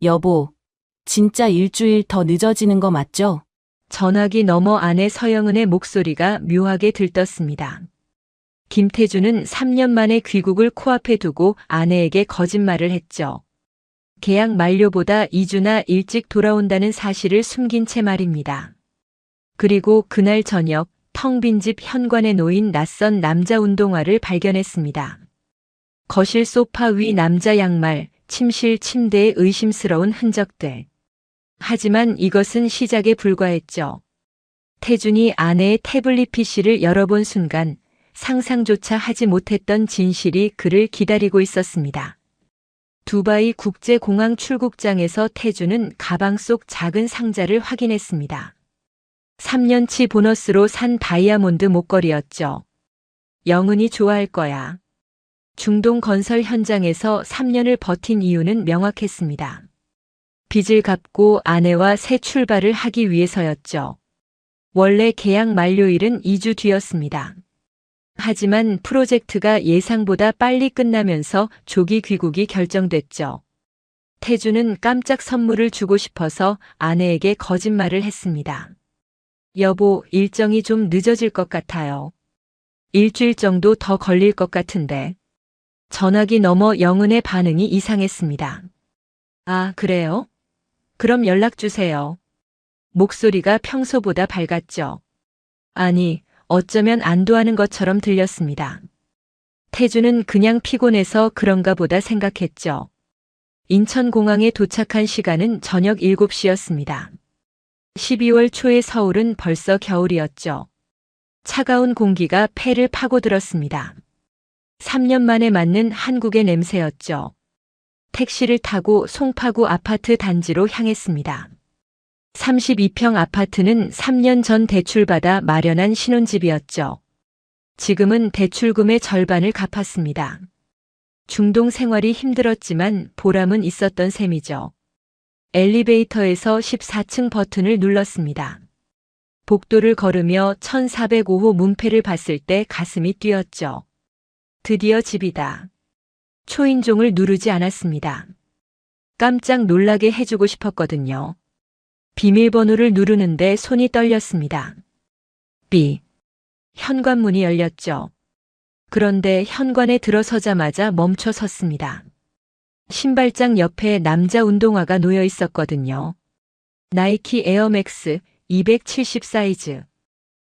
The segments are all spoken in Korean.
여보, 진짜 일주일 더 늦어지는 거 맞죠? 전화기 너머 아내 서영은의 목소리가 묘하게 들떴습니다. 김태주는 3년 만에 귀국을 코앞에 두고 아내에게 거짓말을 했죠. 계약 만료보다 2주나 일찍 돌아온다는 사실을 숨긴 채 말입니다. 그리고 그날 저녁 텅 빈 집 현관에 놓인 낯선 남자 운동화를 발견했습니다. 거실 소파 위 남자 양말, 침실 침대에 의심스러운 흔적들. 하지만 이것은 시작에 불과했죠. 태준이 아내의 태블릿 PC를 열어본 순간 상상조차 하지 못했던 진실이 그를 기다리고 있었습니다. 두바이 국제공항 출국장에서 태준은 가방 속 작은 상자를 확인했습니다. 3년치 보너스로 산 다이아몬드 목걸이였죠. 영은이 좋아할 거야. 중동 건설 현장에서 3년을 버틴 이유는 명확했습니다. 빚을 갚고 아내와 새 출발을 하기 위해서였죠. 원래 계약 만료일은 2주 뒤였습니다. 하지만 프로젝트가 예상보다 빨리 끝나면서 조기 귀국이 결정됐죠. 태주는 깜짝 선물을 주고 싶어서 아내에게 거짓말을 했습니다. 여보, 일정이 좀 늦어질 것 같아요. 일주일 정도 더 걸릴 것 같은데. 전화기 너머 영은의 반응이 이상했습니다. 아, 그래요? 그럼 연락 주세요. 목소리가 평소보다 밝았죠. 아니, 어쩌면 안도하는 것처럼 들렸습니다. 태주는 그냥 피곤해서 그런가 보다 생각했죠. 인천공항에 도착한 시간은 저녁 7시였습니다. 12월 초의 서울은 벌써 겨울이었죠. 차가운 공기가 폐를 파고들었습니다. 3년 만에 맞는 한국의 냄새였죠. 택시를 타고 송파구 아파트 단지로 향했습니다. 32평 아파트는 3년 전 대출받아 마련한 신혼집이었죠. 지금은 대출금의 절반을 갚았습니다. 중동 생활이 힘들었지만 보람은 있었던 셈이죠. 엘리베이터에서 14층 버튼을 눌렀습니다. 복도를 걸으며 1405호 문패를 봤을 때 가슴이 뛰었죠. 드디어 집이다. 초인종을 누르지 않았습니다. 깜짝 놀라게 해주고 싶었거든요. 비밀번호를 누르는데 손이 떨렸습니다. 삐. 현관문이 열렸죠. 그런데 현관에 들어서자마자 멈춰 섰습니다. 신발장 옆에 남자 운동화가 놓여 있었거든요. 나이키 에어맥스 270 사이즈.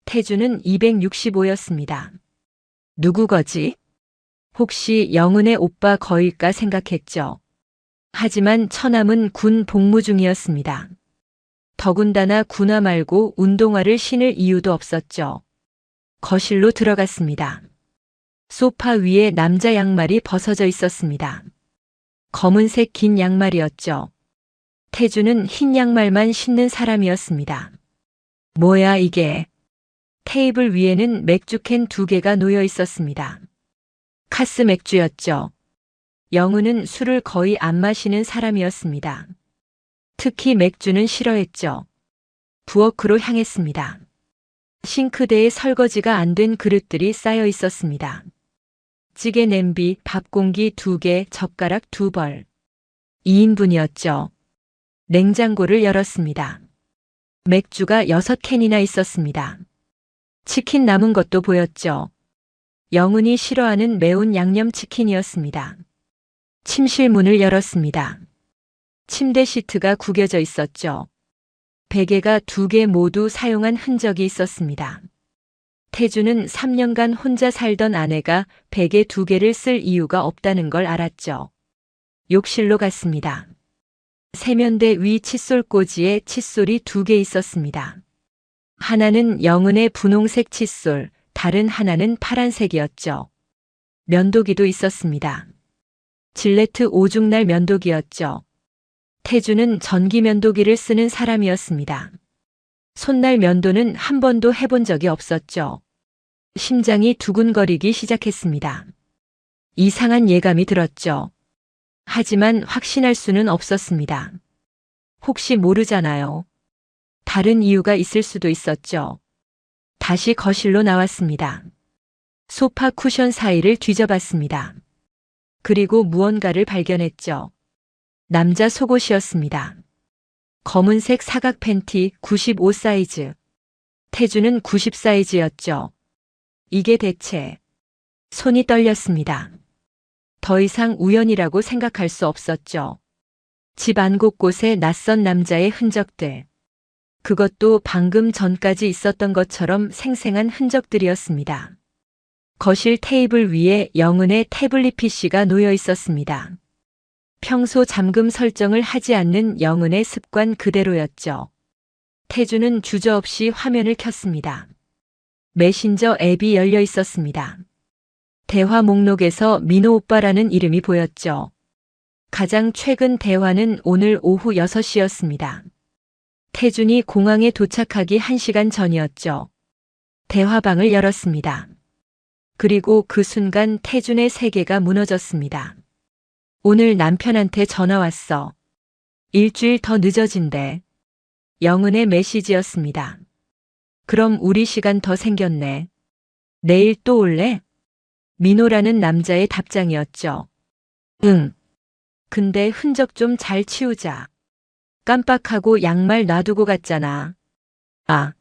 태주는 265였습니다. 누구 거지? 혹시 영은의 오빠 거일까 생각했죠. 하지만 처남은 군 복무 중이었습니다. 더군다나 군화 말고 운동화를 신을 이유도 없었죠. 거실로 들어갔습니다. 소파 위에 남자 양말이 벗어져 있었습니다. 검은색 긴 양말이었죠. 태주는 흰 양말만 신는 사람이었습니다. 뭐야 이게? 테이블 위에는 맥주캔 2개가 놓여 있었습니다. 카스 맥주였죠. 영은은 술을 거의 안 마시는 사람이었습니다. 특히 맥주는 싫어했죠. 부엌으로 향했습니다. 싱크대에 설거지가 안 된 그릇들이 쌓여 있었습니다. 찌개 냄비, 밥공기 2개, 젓가락 2벌. 2인분이었죠. 냉장고를 열었습니다. 맥주가 6캔이나 있었습니다. 치킨 남은 것도 보였죠. 영은이 싫어하는 매운 양념치킨이었습니다. 침실 문을 열었습니다. 침대 시트가 구겨져 있었죠. 베개가 2개 모두 사용한 흔적이 있었습니다. 태주는 3년간 혼자 살던 아내가 베개 2개를 쓸 이유가 없다는 걸 알았죠. 욕실로 갔습니다. 세면대 위 칫솔꽂이에 칫솔이 2개 있었습니다. 하나는 영은의 분홍색 칫솔, 다른 하나는 파란색이었죠. 면도기도 있었습니다. 질레트 오죽날 면도기였죠. 태주는 전기 면도기를 쓰는 사람이었습니다. 손날 면도는 한 번도 해본 적이 없었죠. 심장이 두근거리기 시작했습니다. 이상한 예감이 들었죠. 하지만 확신할 수는 없었습니다. 혹시 모르잖아요. 다른 이유가 있을 수도 있었죠. 다시 거실로 나왔습니다. 소파 쿠션 사이를 뒤져봤습니다. 그리고 무언가를 발견했죠. 남자 속옷이었습니다. 검은색 사각 팬티 95 사이즈. 태주는 90 사이즈였죠. 이게 대체. 손이 떨렸습니다. 더 이상 우연이라고 생각할 수 없었죠. 집 안 곳곳에 낯선 남자의 흔적들. 그것도 방금 전까지 있었던 것처럼 생생한 흔적들이었습니다. 거실 테이블 위에 영은의 태블릿 PC가 놓여 있었습니다. 평소 잠금 설정을 하지 않는 영은의 습관 그대로였죠. 태주는 주저없이 화면을 켰습니다. 메신저 앱이 열려 있었습니다. 대화 목록에서 민호 오빠라는 이름이 보였죠. 가장 최근 대화는 오늘 오후 6시였습니다. 태준이 공항에 도착하기 1시간 전이었죠. 대화방을 열었습니다. 그리고 그 순간 태준의 세계가 무너졌습니다. 오늘 남편한테 전화 왔어. 일주일 더 늦어진대. 영은의 메시지였습니다. 그럼 우리 시간 더 생겼네. 내일 또 올래? 민호라는 남자의 답장이었죠. 응. 근데 흔적 좀 잘 치우자. 깜빡하고 양말 놔두고 갔잖아. 아,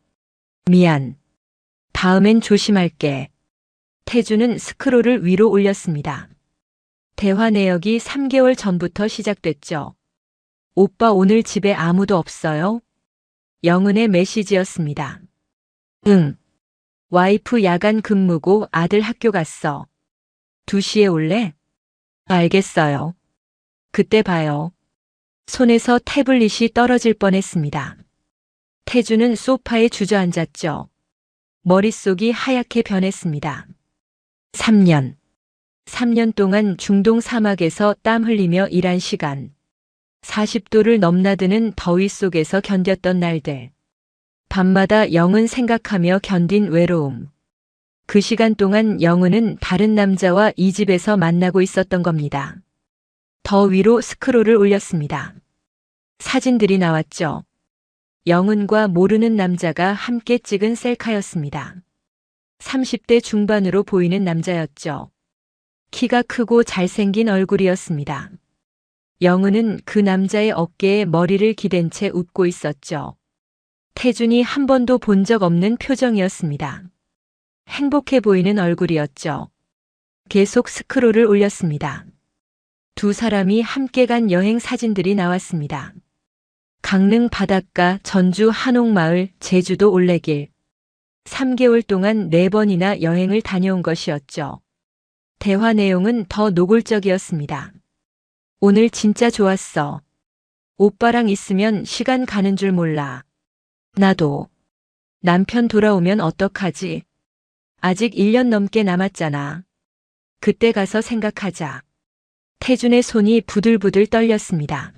미안. 다음엔 조심할게. 태주는 스크롤을 위로 올렸습니다. 대화 내역이 3개월 전부터 시작됐죠. 오빠 오늘 집에 아무도 없어요? 영은의 메시지였습니다. 응. 와이프 야간 근무고 아들 학교 갔어. 2시에 올래? 알겠어요. 그때 봐요. 손에서 태블릿이 떨어질 뻔했습니다. 태주는 소파에 주저앉았죠. 머릿속이 하얗게 변했습니다. 3년. 3년 동안 중동 사막에서 땀 흘리며 일한 시간. 40도를 넘나드는 더위 속에서 견뎠던 날들. 밤마다 영은 생각하며 견딘 외로움. 그 시간 동안 영은은 다른 남자와 이 집에서 만나고 있었던 겁니다. 더 위로 스크롤을 올렸습니다. 사진들이 나왔죠. 영은과 모르는 남자가 함께 찍은 셀카였습니다. 30대 중반으로 보이는 남자였죠. 키가 크고 잘생긴 얼굴이었습니다. 영은은 그 남자의 어깨에 머리를 기댄 채 웃고 있었죠. 태준이 한 번도 본 적 없는 표정이었습니다. 행복해 보이는 얼굴이었죠. 계속 스크롤을 올렸습니다. 두 사람이 함께 간 여행 사진들이 나왔습니다. 강릉 바닷가, 전주 한옥마을, 제주도 올레길. 3개월 동안 4번이나 여행을 다녀온 것이었죠. 대화 내용은 더 노골적이었습니다. 오늘 진짜 좋았어. 오빠랑 있으면 시간 가는 줄 몰라. 나도. 남편 돌아오면 어떡하지? 아직 1년 넘게 남았잖아. 그때 가서 생각하자. 태준의 손이 부들부들 떨렸습니다.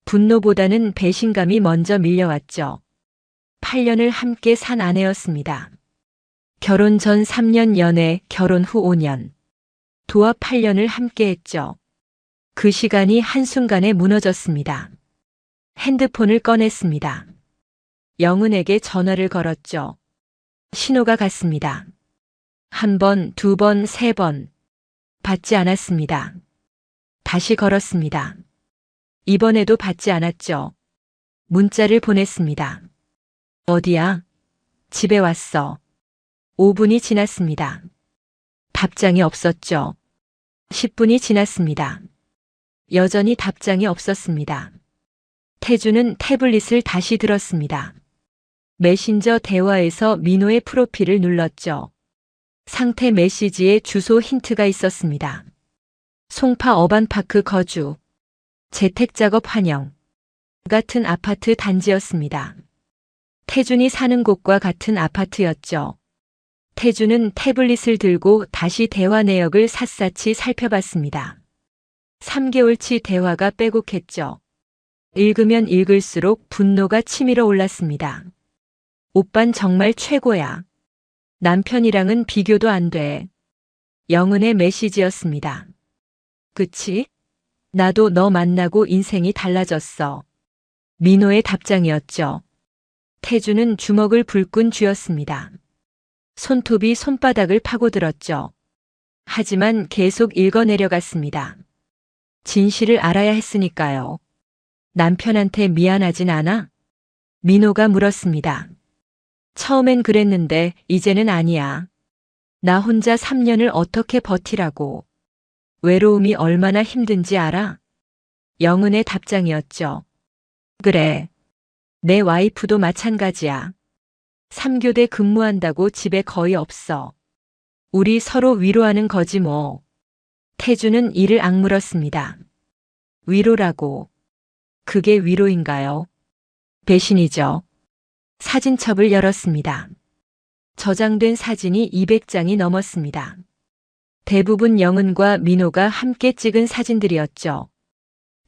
분노보다는 배신감이 먼저 밀려왔죠. 8년을 함께 산 아내였습니다. 결혼 전 3년 연애, 결혼 후 5년. 도합 8년을 함께 했죠. 그 시간이 한순간에 무너졌습니다. 핸드폰을 꺼냈습니다. 영은에게 전화를 걸었죠. 신호가 갔습니다. 1번, 2번, 3번. 받지 않았습니다. 다시 걸었습니다. 이번에도 받지 않았죠. 문자를 보냈습니다. 어디야? 집에 왔어. 5분이 지났습니다. 답장이 없었죠. 10분이 지났습니다. 여전히 답장이 없었습니다. 태주는 태블릿을 다시 들었습니다. 메신저 대화에서 민호의 프로필을 눌렀죠. 상태 메시지에 주소 힌트가 있었습니다. 송파 어반파크 거주. 재택작업 환영. 같은 아파트 단지였습니다. 태준이 사는 곳과 같은 아파트였죠. 태준은 태블릿을 들고 다시 대화 내역을 샅샅이 살펴봤습니다. 3개월치 대화가 빼곡했죠. 읽으면 읽을수록 분노가 치밀어 올랐습니다. 오빤 정말 최고야. 남편이랑은 비교도 안 돼. 영은의 메시지였습니다. 그치? 나도 너 만나고 인생이 달라졌어. 민호의 답장이었죠. 태주는 주먹을 불끈 쥐었습니다. 손톱이 손바닥을 파고들었죠. 하지만 계속 읽어내려갔습니다. 진실을 알아야 했으니까요. 남편한테 미안하진 않아? 민호가 물었습니다. 처음엔 그랬는데 이제는 아니야. 나 혼자 3년을 어떻게 버티라고. 외로움이 얼마나 힘든지 알아? 영은의 답장이었죠. 그래. 내 와이프도 마찬가지야. 3교대 근무한다고 집에 거의 없어. 우리 서로 위로하는 거지 뭐. 태주는 이를 악물었습니다. 위로라고. 그게 위로인가요? 배신이죠. 사진첩을 열었습니다. 저장된 사진이 200장이 넘었습니다. 대부분 영은과 민호가 함께 찍은 사진들이었죠.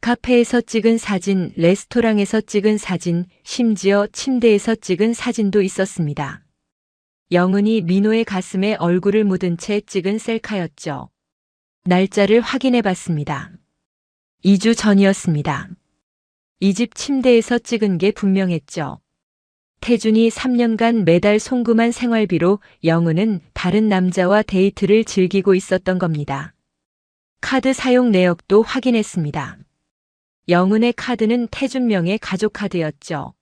카페에서 찍은 사진, 레스토랑에서 찍은 사진, 심지어 침대에서 찍은 사진도 있었습니다. 영은이 민호의 가슴에 얼굴을 묻은 채 찍은 셀카였죠. 날짜를 확인해 봤습니다. 2주 전이었습니다. 이 집 침대에서 찍은 게 분명했죠. 태준이 3년간 매달 송금한 생활비로 영은은 다른 남자와 데이트를 즐기고 있었던 겁니다. 카드 사용 내역도 확인했습니다. 영은의 카드는 태준명의 가족카드였죠.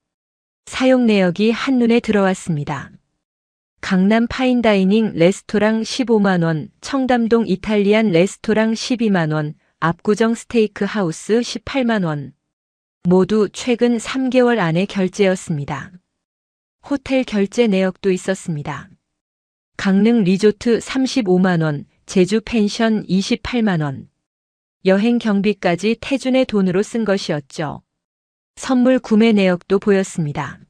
사용 내역이 한눈에 들어왔습니다. 강남 파인다이닝 레스토랑 15만 원, 청담동 이탈리안 레스토랑 12만 원, 압구정 스테이크 하우스 18만 원. 모두 최근 3개월 안에 결제였습니다. 호텔 결제 내역도 있었습니다. 강릉 리조트 35만 원, 제주 펜션 28만 원. 여행 경비까지 태준의 돈으로 쓴 것이었죠. 선물 구매 내역도 보였습니다.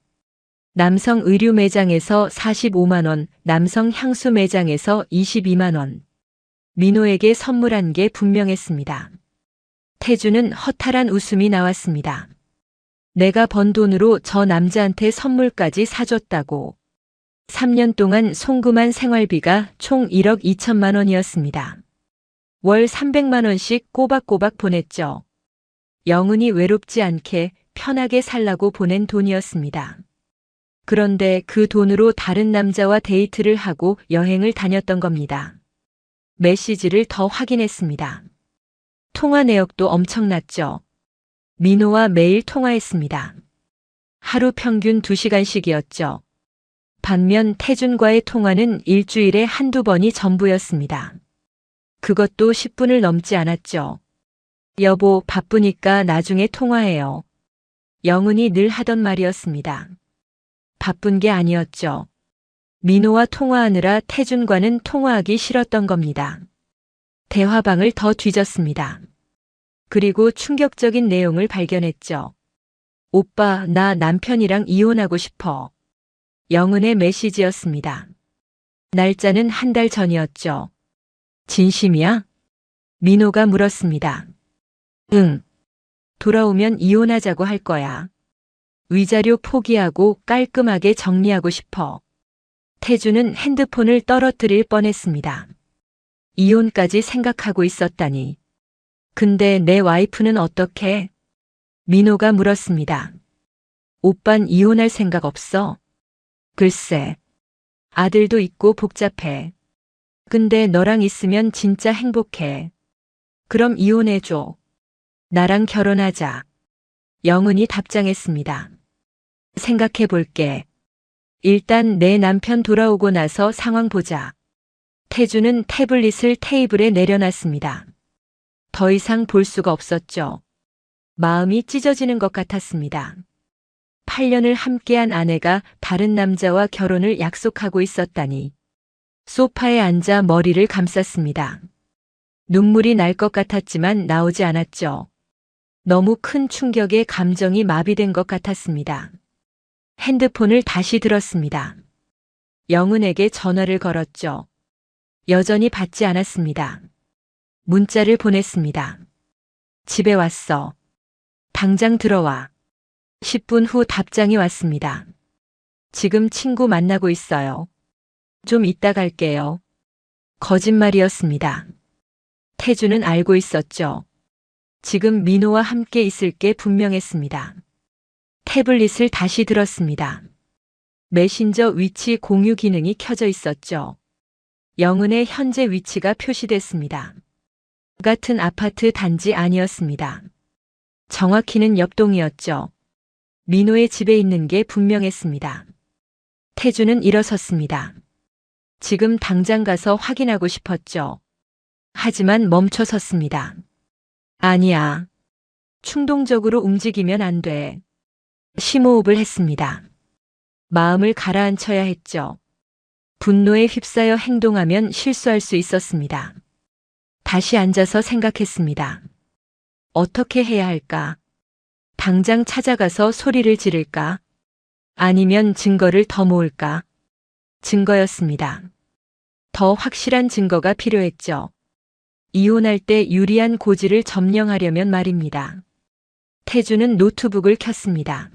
남성 의류 매장에서 45만 원, 남성 향수 매장에서 22만 원. 민호에게 선물한 게 분명했습니다. 태준은 허탈한 웃음이 나왔습니다. 내가 번 돈으로 저 남자한테 선물까지 사줬다고. 3년 동안 송금한 생활비가 총 1억 2천만 원이었습니다. 월 300만 원씩 꼬박꼬박 보냈죠. 영은이 외롭지 않게 편하게 살라고 보낸 돈이었습니다. 그런데 그 돈으로 다른 남자와 데이트를 하고 여행을 다녔던 겁니다. 메시지를 더 확인했습니다. 통화 내역도 엄청났죠. 민호와 매일 통화했습니다. 하루 평균 2시간씩이었죠. 반면 태준과의 통화는 일주일에 한두 번이 전부였습니다. 그것도 10분을 넘지 않았죠. 여보, 바쁘니까 나중에 통화해요. 영은이 늘 하던 말이었습니다. 바쁜 게 아니었죠. 민호와 통화하느라 태준과는 통화하기 싫었던 겁니다. 대화방을 더 뒤졌습니다. 그리고 충격적인 내용을 발견했죠. 오빠, 나 남편이랑 이혼하고 싶어. 영은의 메시지였습니다. 날짜는 한 달 전이었죠. 진심이야? 민호가 물었습니다. 응. 돌아오면 이혼하자고 할 거야. 위자료 포기하고 깔끔하게 정리하고 싶어. 태주는 핸드폰을 떨어뜨릴 뻔했습니다. 이혼까지 생각하고 있었다니. 근데 내 와이프는 어떻게? 민호가 물었습니다. 오빤 이혼할 생각 없어? 글쎄. 아들도 있고 복잡해. 근데 너랑 있으면 진짜 행복해. 그럼 이혼해줘. 나랑 결혼하자. 영은이 답장했습니다. 생각해 볼게. 일단 내 남편 돌아오고 나서 상황 보자. 태주는 태블릿을 테이블에 내려놨습니다. 더 이상 볼 수가 없었죠. 마음이 찢어지는 것 같았습니다. 8년을 함께한 아내가 다른 남자와 결혼을 약속하고 있었다니. 소파에 앉아 머리를 감쌌습니다. 눈물이 날 것 같았지만 나오지 않았죠. 너무 큰 충격에 감정이 마비된 것 같았습니다. 핸드폰을 다시 들었습니다. 영은에게 전화를 걸었죠. 여전히 받지 않았습니다. 문자를 보냈습니다. 집에 왔어. 당장 들어와. 10분 후 답장이 왔습니다. 지금 친구 만나고 있어요. 좀 이따 갈게요. 거짓말이었습니다. 태주는 알고 있었죠. 지금 민호와 함께 있을 게 분명했습니다. 태블릿을 다시 들었습니다. 메신저 위치 공유 기능이 켜져 있었죠. 영은의 현재 위치가 표시됐습니다. 같은 아파트 단지 아니었습니다. 정확히는 옆동이었죠. 민호의 집에 있는 게 분명했습니다. 태주는 일어섰습니다. 지금 당장 가서 확인하고 싶었죠. 하지만 멈춰 섰습니다. 아니야. 충동적으로 움직이면 안 돼. 심호흡을 했습니다. 마음을 가라앉혀야 했죠. 분노에 휩싸여 행동하면 실수할 수 있었습니다. 다시 앉아서 생각했습니다. 어떻게 해야 할까? 당장 찾아가서 소리를 지를까? 아니면 증거를 더 모을까? 증거였습니다. 더 확실한 증거가 필요했죠. 이혼할 때 유리한 고지를 점령하려면 말입니다. 태주는 노트북을 켰습니다.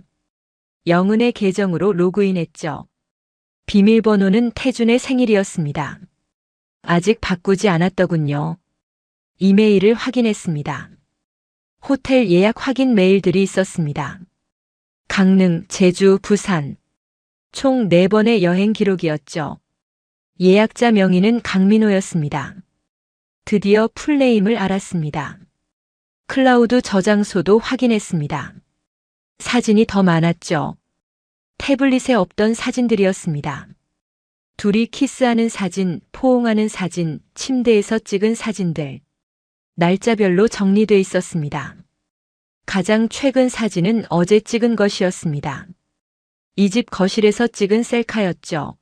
영은의 계정으로 로그인했죠. 비밀번호는 태준의 생일이었습니다. 아직 바꾸지 않았더군요. 이메일을 확인했습니다. 호텔 예약 확인 메일들이 있었습니다. 강릉, 제주, 부산. 총 4번의 여행 기록이었죠. 예약자 명의는 강민호였습니다. 드디어 풀네임을 알았습니다. 클라우드 저장소도 확인했습니다. 사진이 더 많았죠. 태블릿에 없던 사진들이었습니다. 둘이 키스하는 사진, 포옹하는 사진, 침대에서 찍은 사진들. 날짜별로 정리돼 있었습니다. 가장 최근 사진은 어제 찍은 것이었습니다. 이 집 거실에서 찍은 셀카였죠.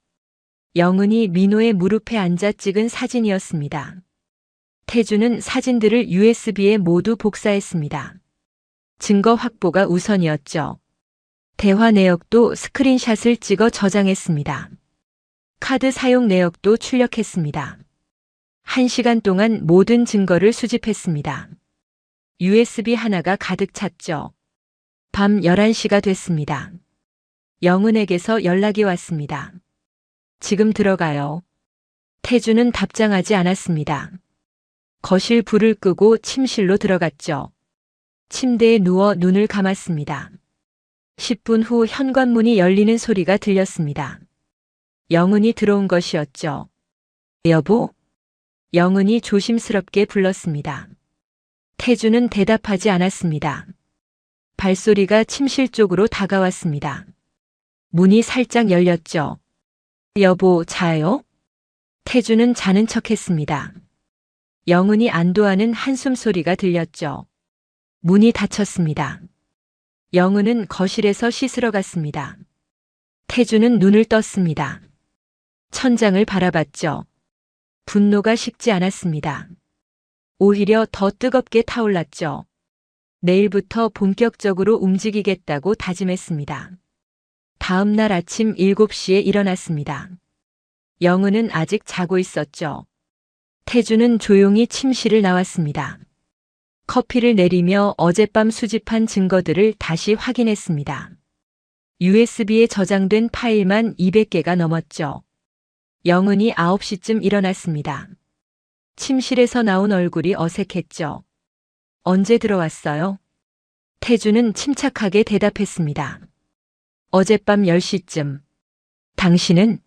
영은이 민호의 무릎에 앉아 찍은 사진이었습니다. 태주는 사진들을 USB에 모두 복사했습니다. 증거 확보가 우선이었죠. 대화 내역도 스크린샷을 찍어 저장했습니다. 카드 사용 내역도 출력했습니다. 1시간 동안 모든 증거를 수집했습니다. USB 하나가 가득 찼죠. 밤 11시가 됐습니다. 영은에게서 연락이 왔습니다. 지금 들어가요. 태주는 답장하지 않았습니다. 거실 불을 끄고 침실로 들어갔죠. 침대에 누워 눈을 감았습니다. 10분 후 현관문이 열리는 소리가 들렸습니다. 영은이 들어온 것이었죠. 여보? 영은이 조심스럽게 불렀습니다. 태주는 대답하지 않았습니다. 발소리가 침실 쪽으로 다가왔습니다. 문이 살짝 열렸죠. 여보, 자요? 태주는 자는 척했습니다. 영은이 안도하는 한숨 소리가 들렸죠. 문이 닫혔습니다. 영은은 거실에서 씻으러 갔습니다. 태주는 눈을 떴습니다. 천장을 바라봤죠. 분노가 식지 않았습니다. 오히려 더 뜨겁게 타올랐죠. 내일부터 본격적으로 움직이겠다고 다짐했습니다. 다음 날 아침 7시에 일어났습니다. 영은은 아직 자고 있었죠. 태주는 조용히 침실을 나왔습니다. 커피를 내리며 어젯밤 수집한 증거들을 다시 확인했습니다. USB에 저장된 파일만 200개가 넘었죠. 영은이 9시쯤 일어났습니다. 침실에서 나온 얼굴이 어색했죠. 언제 들어왔어요? 태주는 침착하게 대답했습니다. 어젯밤 10시쯤. 당신은?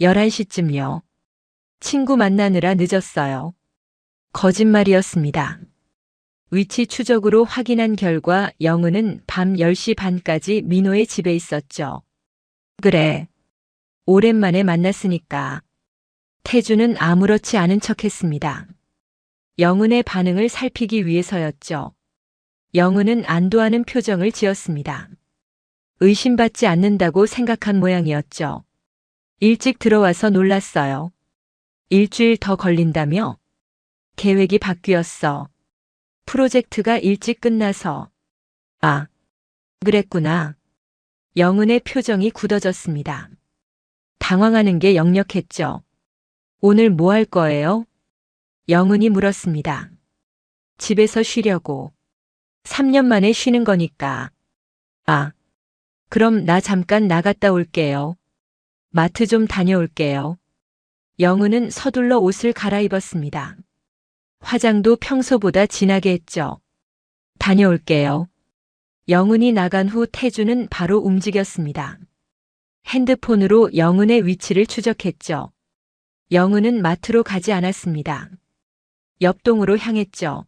11시쯤요. 친구 만나느라 늦었어요. 거짓말이었습니다. 위치 추적으로 확인한 결과 영은은 밤 10시 반까지 민호의 집에 있었죠. 그래. 오랜만에 만났으니까. 태주는 아무렇지 않은 척했습니다. 영은의 반응을 살피기 위해서였죠. 영은은 안도하는 표정을 지었습니다. 의심받지 않는다고 생각한 모양이었죠. 일찍 들어와서 놀랐어요. 일주일 더 걸린다며? 계획이 바뀌었어. 프로젝트가 일찍 끝나서. 아, 그랬구나. 영은의 표정이 굳어졌습니다. 당황하는 게 역력했죠. 오늘 뭐 할 거예요? 영은이 물었습니다. 집에서 쉬려고. 3년 만에 쉬는 거니까. 아, 그럼 나 잠깐 나갔다 올게요. 마트 좀 다녀올게요. 영은은 서둘러 옷을 갈아입었습니다. 화장도 평소보다 진하게 했죠. 다녀올게요. 영은이 나간 후 태주는 바로 움직였습니다. 핸드폰으로 영은의 위치를 추적했죠. 영은은 마트로 가지 않았습니다. 옆동으로 향했죠.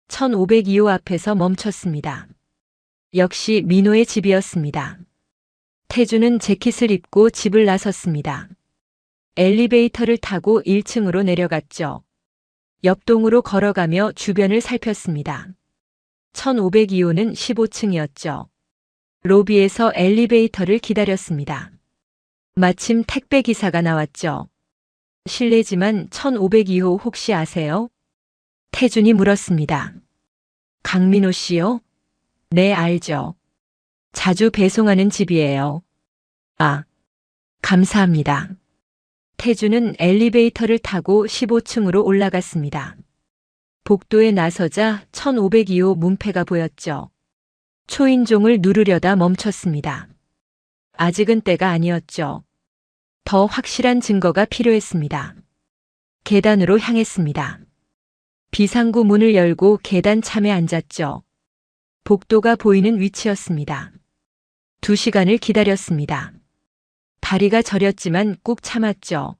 1502호 앞에서 멈췄습니다. 역시 민호의 집이었습니다. 태주는 재킷을 입고 집을 나섰습니다. 엘리베이터를 타고 1층으로 내려갔죠. 옆동으로 걸어가며 주변을 살폈습니다. 1502호는 15층이었죠. 로비에서 엘리베이터를 기다렸습니다. 마침 택배 기사가 나왔죠. 실례지만 1502호 혹시 아세요? 태준이 물었습니다. 강민호 씨요? 네, 알죠. 자주 배송하는 집이에요. 아, 감사합니다. 태준은 엘리베이터를 타고 15층으로 올라갔습니다. 복도에 나서자 1502호 문패가 보였죠. 초인종을 누르려다 멈췄습니다. 아직은 때가 아니었죠. 더 확실한 증거가 필요했습니다. 계단으로 향했습니다. 비상구 문을 열고 계단 참에 앉았죠. 복도가 보이는 위치였습니다. 2시간을 기다렸습니다. 다리가 저렸지만 꾹 참았죠.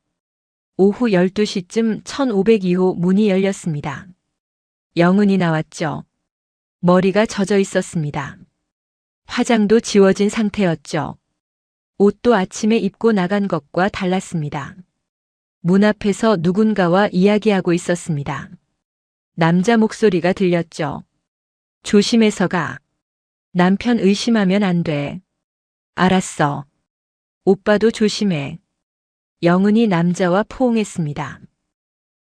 오후 12시쯤 1502호 문이 열렸습니다. 영은이 나왔죠. 머리가 젖어 있었습니다. 화장도 지워진 상태였죠. 옷도 아침에 입고 나간 것과 달랐습니다. 문 앞에서 누군가와 이야기하고 있었습니다. 남자 목소리가 들렸죠. 조심해서 가. 남편 의심하면 안 돼. 알았어. 오빠도 조심해. 영은이 남자와 포옹했습니다.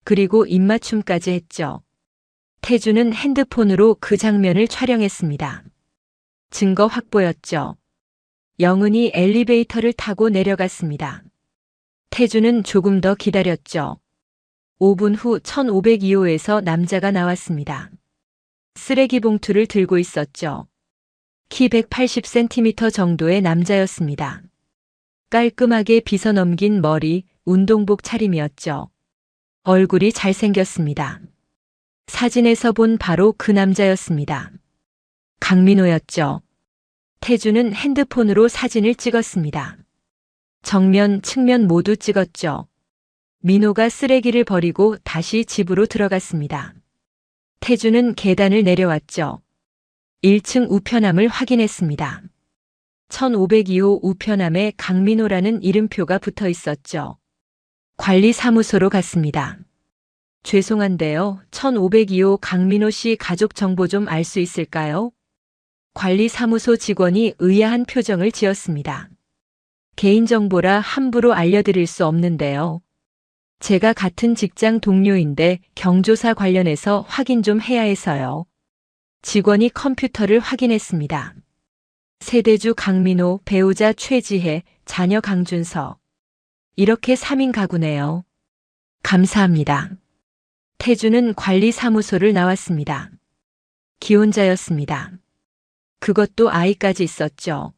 그리고 입맞춤까지 했죠. 태주는 핸드폰으로 그 장면을 촬영했습니다. 증거 확보였죠. 영은이 엘리베이터를 타고 내려갔습니다. 태주는 조금 더 기다렸죠. 5분 후 1502호에서 남자가 나왔습니다. 쓰레기 봉투를 들고 있었죠. 키 180cm 정도의 남자였습니다. 깔끔하게 빗어넘긴 머리, 운동복 차림이었죠. 얼굴이 잘생겼습니다. 사진에서 본 바로 그 남자였습니다. 강민호였죠. 태주는 핸드폰으로 사진을 찍었습니다. 정면, 측면 모두 찍었죠. 민호가 쓰레기를 버리고 다시 집으로 들어갔습니다. 태주는 계단을 내려왔죠. 1층 우편함을 확인했습니다. 1502호 우편함에 강민호라는 이름표가 붙어 있었죠. 관리사무소로 갔습니다. 죄송한데요. 1502호 강민호 씨 가족 정보 좀 알 수 있을까요? 관리사무소 직원이 의아한 표정을 지었습니다. 개인정보라 함부로 알려드릴 수 없는데요. 제가 같은 직장 동료인데 경조사 관련해서 확인 좀 해야 해서요. 직원이 컴퓨터를 확인했습니다. 세대주 강민호, 배우자 최지혜, 자녀 강준서. 이렇게 3인 가구네요. 감사합니다. 태주는 관리사무소를 나왔습니다. 기혼자였습니다. 그것도 아이까지 있었죠.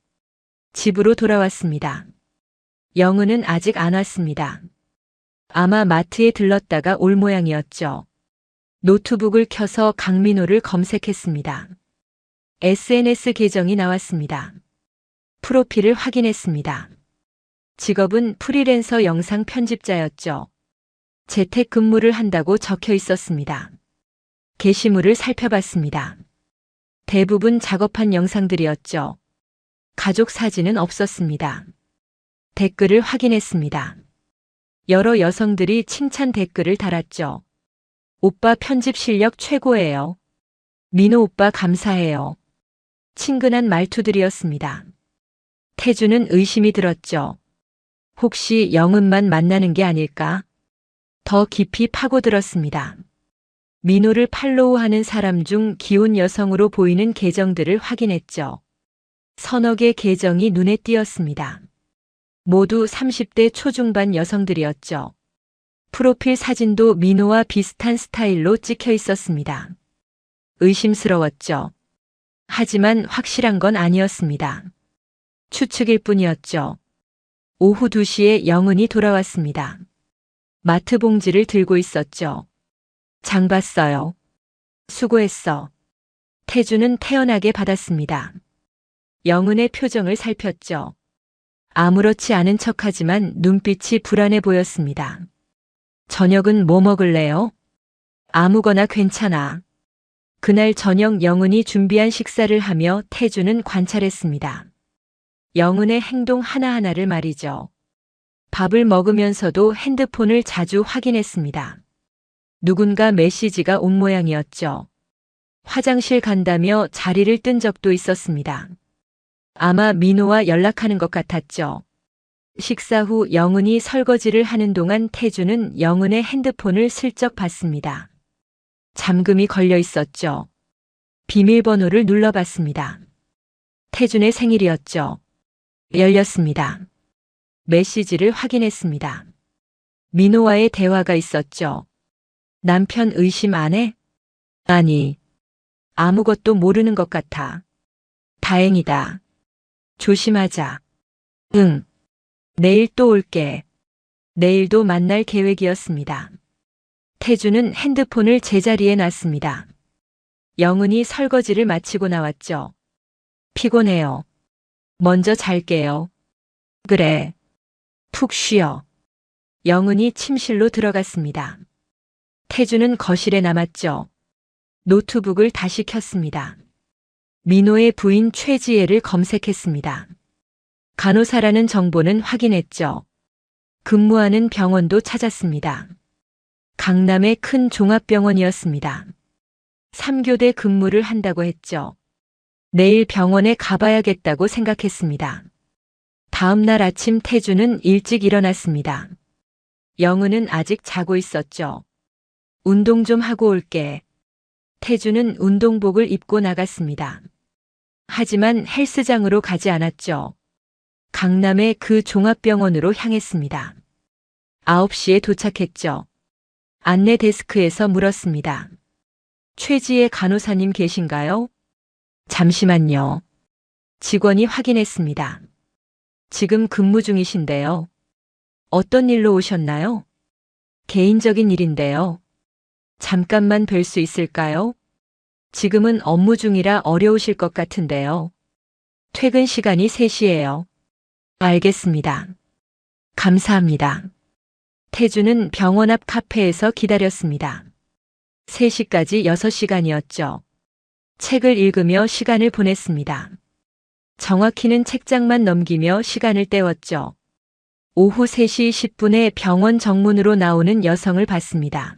집으로 돌아왔습니다. 영은은 아직 안 왔습니다. 아마 마트에 들렀다가 올 모양이었죠. 노트북을 켜서 강민호를 검색했습니다. SNS 계정이 나왔습니다. 프로필을 확인했습니다. 직업은 프리랜서 영상 편집자였죠. 재택근무를 한다고 적혀 있었습니다. 게시물을 살펴봤습니다. 대부분 작업한 영상들이었죠. 가족 사진은 없었습니다. 댓글을 확인했습니다. 여러 여성들이 칭찬 댓글을 달았죠. 오빠 편집 실력 최고예요. 민호 오빠 감사해요. 친근한 말투들이었습니다. 태주는 의심이 들었죠. 혹시 영은만 만나는 게 아닐까? 더 깊이 파고들었습니다. 민호를 팔로우하는 사람 중 기혼 여성으로 보이는 계정들을 확인했죠. 서너 개 계정이 눈에 띄었습니다. 모두 30대 초중반 여성들이었죠. 프로필 사진도 민호와 비슷한 스타일로 찍혀 있었습니다. 의심스러웠죠. 하지만 확실한 건 아니었습니다. 추측일 뿐이었죠. 오후 2시에 영은이 돌아왔습니다. 마트 봉지를 들고 있었죠. 장 봤어요. 수고했어. 태주는 태연하게 받았습니다. 영은의 표정을 살폈죠. 아무렇지 않은 척하지만 눈빛이 불안해 보였습니다. 저녁은 뭐 먹을래요? 아무거나 괜찮아. 그날 저녁 영은이 준비한 식사를 하며 태주는 관찰했습니다. 영은의 행동 하나하나를 말이죠. 밥을 먹으면서도 핸드폰을 자주 확인했습니다. 누군가 메시지가 온 모양이었죠. 화장실 간다며 자리를 뜬 적도 있었습니다. 아마 민호와 연락하는 것 같았죠. 식사 후 영은이 설거지를 하는 동안 태주는 영은의 핸드폰을 슬쩍 봤습니다. 잠금이 걸려 있었죠. 비밀번호를 눌러봤습니다. 태준의 생일이었죠. 열렸습니다. 메시지를 확인했습니다. 민호와의 대화가 있었죠. 남편 의심 안 해? 아니, 아무것도 모르는 것 같아. 다행이다. 조심하자. 응. 내일 또 올게. 내일도 만날 계획이었습니다. 태주는 핸드폰을 제자리에 놨습니다. 영은이 설거지를 마치고 나왔죠. 피곤해요. 먼저 잘게요. 그래. 푹 쉬어. 영은이 침실로 들어갔습니다. 태주는 거실에 남았죠. 노트북을 다시 켰습니다. 민호의 부인 최지혜를 검색했습니다. 간호사라는 정보는 확인했죠. 근무하는 병원도 찾았습니다. 강남의 큰 종합병원이었습니다. 3교대 근무를 한다고 했죠. 내일 병원에 가봐야겠다고 생각했습니다. 다음 날 아침 태주는 일찍 일어났습니다. 영은은 아직 자고 있었죠. 운동 좀 하고 올게. 태주는 운동복을 입고 나갔습니다. 하지만 헬스장으로 가지 않았죠. 강남의 그 종합병원으로 향했습니다. 9시에 도착했죠. 안내 데스크에서 물었습니다. 최지혜 간호사님 계신가요? 잠시만요. 직원이 확인했습니다. 지금 근무 중이신데요. 어떤 일로 오셨나요? 개인적인 일인데요. 잠깐만 뵐 수 있을까요? 지금은 업무 중이라 어려우실 것 같은데요. 퇴근 시간이 3시예요. 알겠습니다. 감사합니다. 태주는 병원 앞 카페에서 기다렸습니다. 3시까지 6시간이었죠. 책을 읽으며 시간을 보냈습니다. 정확히는 책장만 넘기며 시간을 때웠죠. 오후 3시 10분에 병원 정문으로 나오는 여성을 봤습니다.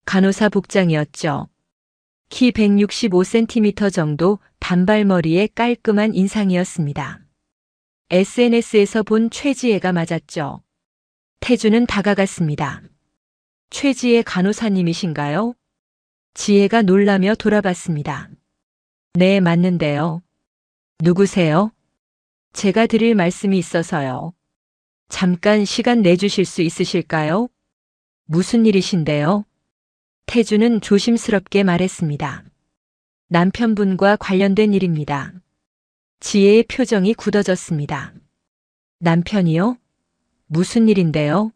간호사 복장이었죠. 키 165cm 정도, 단발머리에 깔끔한 인상이었습니다. SNS에서 본 최지혜가 맞았죠. 태주는 다가갔습니다. 최지혜 간호사님이신가요? 지혜가 놀라며 돌아봤습니다. 네, 맞는데요. 누구세요? 제가 드릴 말씀이 있어서요. 잠깐 시간 내주실 수 있으실까요? 무슨 일이신데요? 태주는 조심스럽게 말했습니다. 남편분과 관련된 일입니다. 지혜의 표정이 굳어졌습니다. 남편이요? 무슨 일인데요?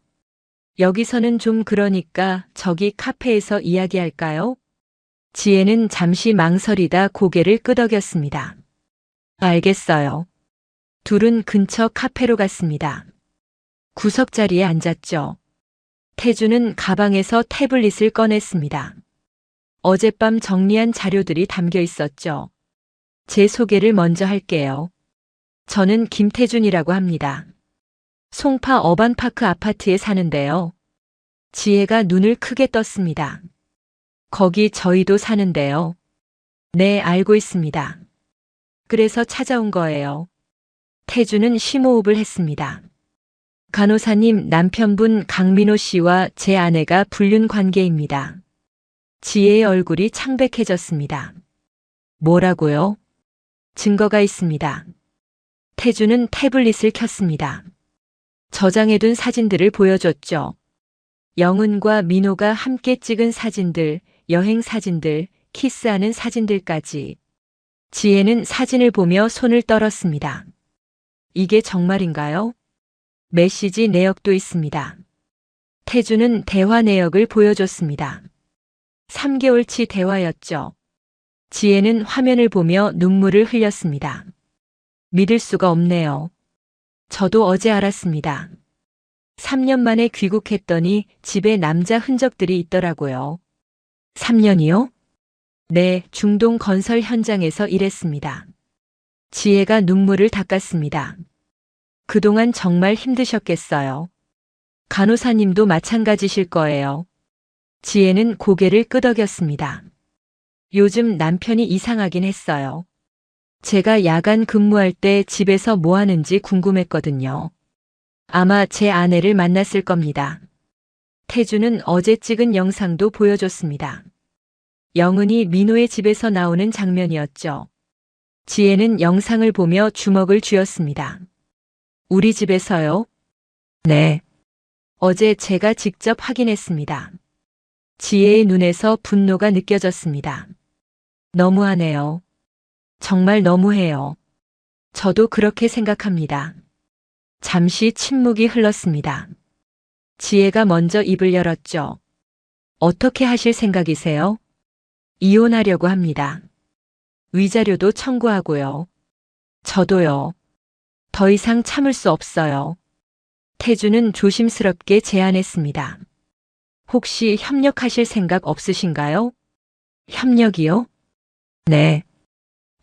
여기서는 좀 그러니까 저기 카페에서 이야기할까요? 지혜는 잠시 망설이다 고개를 끄덕였습니다. 알겠어요. 둘은 근처 카페로 갔습니다. 구석자리에 앉았죠. 태주는 가방에서 태블릿을 꺼냈습니다. 어젯밤 정리한 자료들이 담겨 있었죠. 제 소개를 먼저 할게요. 저는 김태준이라고 합니다. 송파 어반파크 아파트에 사는데요. 지혜가 눈을 크게 떴습니다. 거기 저희도 사는데요. 네, 알고 있습니다. 그래서 찾아온 거예요. 태주는 심호흡을 했습니다. 간호사님, 남편분 강민호 씨와 제 아내가 불륜 관계입니다. 지혜의 얼굴이 창백해졌습니다. 뭐라고요? 증거가 있습니다. 태주는 태블릿을 켰습니다. 저장해둔 사진들을 보여줬죠. 영은과 민호가 함께 찍은 사진들, 여행 사진들, 키스하는 사진들까지. 지혜는 사진을 보며 손을 떨었습니다. 이게 정말인가요? 메시지 내역도 있습니다. 태주는 대화 내역을 보여줬습니다. 3개월치 대화였죠. 지혜는 화면을 보며 눈물을 흘렸습니다. 믿을 수가 없네요. 저도 어제 알았습니다. 3년 만에 귀국했더니 집에 남자 흔적들이 있더라고요. 3년이요? 네, 중동 건설 현장에서 일했습니다. 지혜가 눈물을 닦았습니다. 그동안 정말 힘드셨겠어요. 간호사님도 마찬가지실 거예요. 지혜는 고개를 끄덕였습니다. 요즘 남편이 이상하긴 했어요. 제가 야간 근무할 때 집에서 뭐 하는지 궁금했거든요. 아마 제 아내를 만났을 겁니다. 태주는 어제 찍은 영상도 보여줬습니다. 영은이 민호의 집에서 나오는 장면이었죠. 지혜는 영상을 보며 주먹을 쥐었습니다. 우리 집에서요? 네. 어제 제가 직접 확인했습니다. 지혜의 눈에서 분노가 느껴졌습니다. 너무하네요. 정말 너무해요. 저도 그렇게 생각합니다. 잠시 침묵이 흘렀습니다. 지혜가 먼저 입을 열었죠. 어떻게 하실 생각이세요? 이혼하려고 합니다. 위자료도 청구하고요. 저도요. 더 이상 참을 수 없어요. 태주는 조심스럽게 제안했습니다. 혹시 협력하실 생각 없으신가요? 협력이요? 네.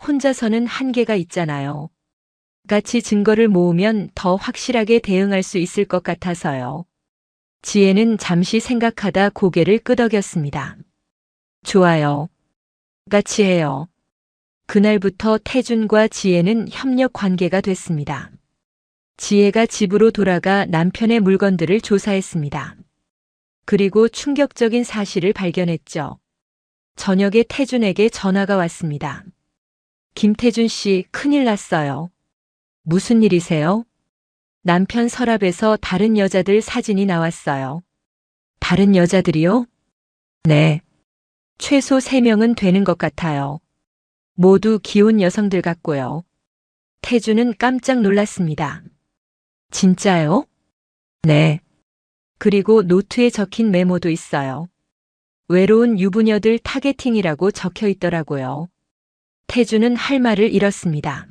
혼자서는 한계가 있잖아요. 같이 증거를 모으면 더 확실하게 대응할 수 있을 것 같아서요. 지혜는 잠시 생각하다 고개를 끄덕였습니다. 좋아요. 같이 해요. 그날부터 태준과 지혜는 협력 관계가 됐습니다. 지혜가 집으로 돌아가 남편의 물건들을 조사했습니다. 그리고 충격적인 사실을 발견했죠. 저녁에 태준에게 전화가 왔습니다. 김태준 씨, 큰일 났어요. 무슨 일이세요? 남편 서랍에서 다른 여자들 사진이 나왔어요. 다른 여자들이요? 네. 최소 3명은 되는 것 같아요. 모두 귀여운 여성들 같고요. 태주는 깜짝 놀랐습니다. 진짜요? 네. 그리고 노트에 적힌 메모도 있어요. 외로운 유부녀들 타겟팅이라고 적혀 있더라고요. 태주는 할 말을 잃었습니다.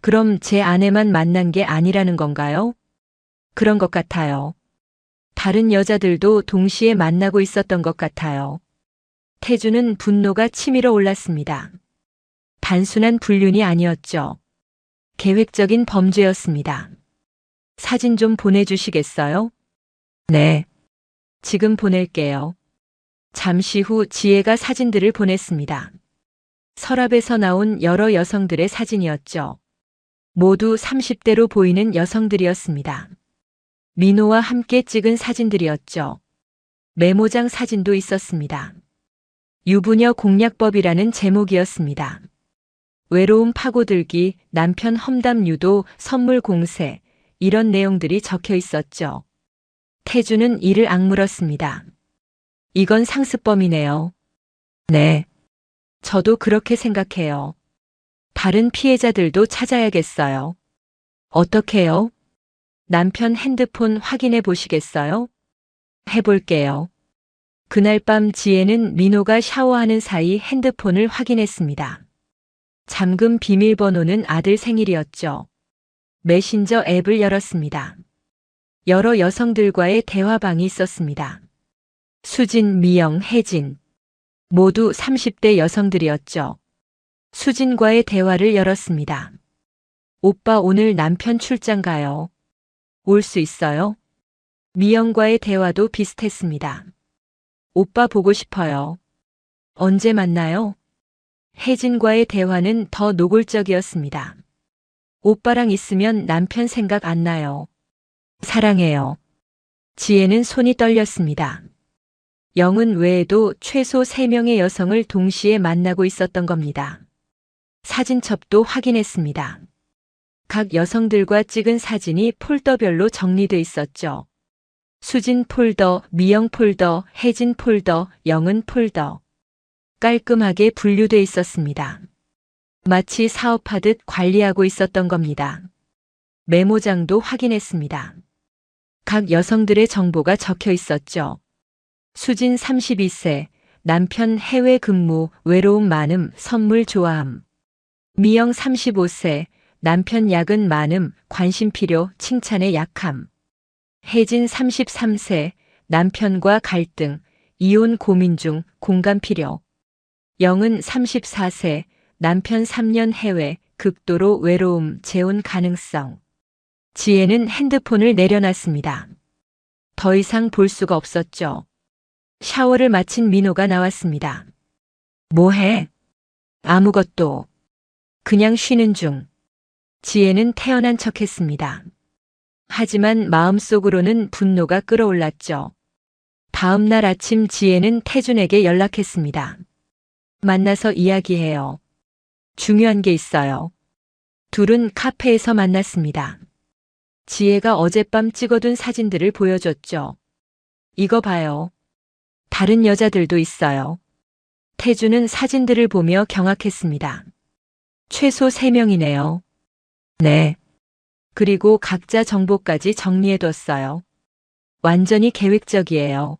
그럼 제 아내만 만난 게 아니라는 건가요? 그런 것 같아요. 다른 여자들도 동시에 만나고 있었던 것 같아요. 태주는 분노가 치밀어 올랐습니다. 단순한 불륜이 아니었죠. 계획적인 범죄였습니다. 사진 좀 보내주시겠어요? 네. 지금 보낼게요. 잠시 후 지혜가 사진들을 보냈습니다. 서랍에서 나온 여러 여성들의 사진이었죠. 모두 30대로 보이는 여성들이었습니다. 민호와 함께 찍은 사진들이었죠. 메모장 사진도 있었습니다. 유부녀 공략법이라는 제목이었습니다. 외로움 파고들기, 남편 험담 유도, 선물 공세, 이런 내용들이 적혀 있었죠. 태주는 이를 악물었습니다. 이건 상습범이네요. 네. 저도 그렇게 생각해요. 다른 피해자들도 찾아야겠어요. 어떻게요? 남편 핸드폰 확인해 보시겠어요? 해볼게요. 그날 밤 지혜는 민호가 샤워하는 사이 핸드폰을 확인했습니다. 잠금 비밀번호는 아들 생일이었죠. 메신저 앱을 열었습니다. 여러 여성들과의 대화방이 있었습니다. 수진, 미영, 혜진. 모두 30대 여성들이었죠. 수진과의 대화를 열었습니다. 오빠 오늘 남편 출장 가요. 올 수 있어요? 미영과의 대화도 비슷했습니다. 오빠 보고 싶어요. 언제 만나요? 혜진과의 대화는 더 노골적이었습니다. 오빠랑 있으면 남편 생각 안 나요. 사랑해요. 지혜는 손이 떨렸습니다. 영은 외에도 최소 3명의 여성을 동시에 만나고 있었던 겁니다. 사진첩도 확인했습니다. 각 여성들과 찍은 사진이 폴더별로 정리돼 있었죠. 수진 폴더, 미영 폴더, 혜진 폴더, 영은 폴더. 깔끔하게 분류돼 있었습니다. 마치 사업하듯 관리하고 있었던 겁니다. 메모장도 확인했습니다. 각 여성들의 정보가 적혀 있었죠. 수진 32세, 남편 해외 근무, 외로움 많음, 선물 좋아함. 미영 35세, 남편 야근 많음, 관심 필요, 칭찬에 약함. 혜진 33세, 남편과 갈등, 이혼 고민 중 공감 필요. 영은 34세, 남편 3년 해외, 극도로 외로움, 재혼 가능성. 지혜는 핸드폰을 내려놨습니다. 더 이상 볼 수가 없었죠. 샤워를 마친 민호가 나왔습니다. 뭐해? 아무것도. 그냥 쉬는 중. 지혜는 태연한 척했습니다. 하지만 마음속으로는 분노가 끓어올랐죠. 다음 날 아침 지혜는 태준에게 연락했습니다. 만나서 이야기해요. 중요한 게 있어요. 둘은 카페에서 만났습니다. 지혜가 어젯밤 찍어둔 사진들을 보여줬죠. 이거 봐요. 다른 여자들도 있어요. 태준은 사진들을 보며 경악했습니다. 최소 3명이네요. 네. 그리고 각자 정보까지 정리해뒀어요. 완전히 계획적이에요.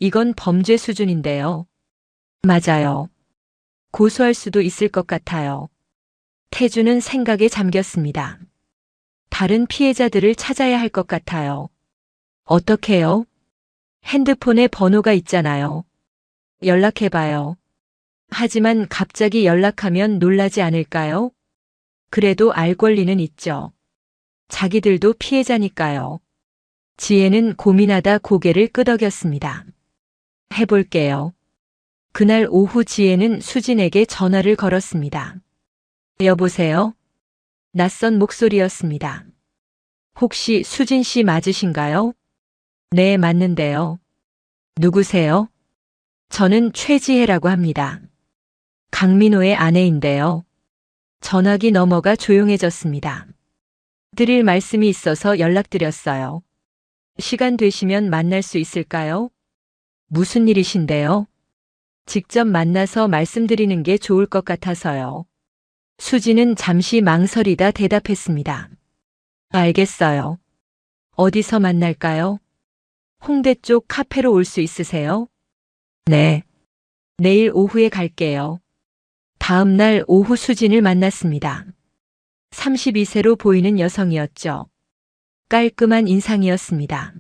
이건 범죄 수준인데요. 맞아요. 고소할 수도 있을 것 같아요. 태준은 생각에 잠겼습니다. 다른 피해자들을 찾아야 할 것 같아요. 어떻게요? 핸드폰에 번호가 있잖아요. 연락해봐요. 하지만 갑자기 연락하면 놀라지 않을까요? 그래도 알 권리는 있죠. 자기들도 피해자니까요. 지혜는 고민하다 고개를 끄덕였습니다. 해볼게요. 그날 오후 지혜는 수진에게 전화를 걸었습니다. 여보세요? 낯선 목소리였습니다. 혹시 수진 씨 맞으신가요? 네, 맞는데요. 누구세요? 저는 최지혜라고 합니다. 강민호의 아내인데요. 전화기 너머가 조용해졌습니다. 드릴 말씀이 있어서 연락드렸어요. 시간 되시면 만날 수 있을까요? 무슨 일이신데요? 직접 만나서 말씀드리는 게 좋을 것 같아서요. 수지는 잠시 망설이다 대답했습니다. 알겠어요. 어디서 만날까요? 홍대 쪽 카페로 올 수 있으세요? 네. 내일 오후에 갈게요. 다음 날 오후 수진을 만났습니다. 32세로 보이는 여성이었죠. 깔끔한 인상이었습니다.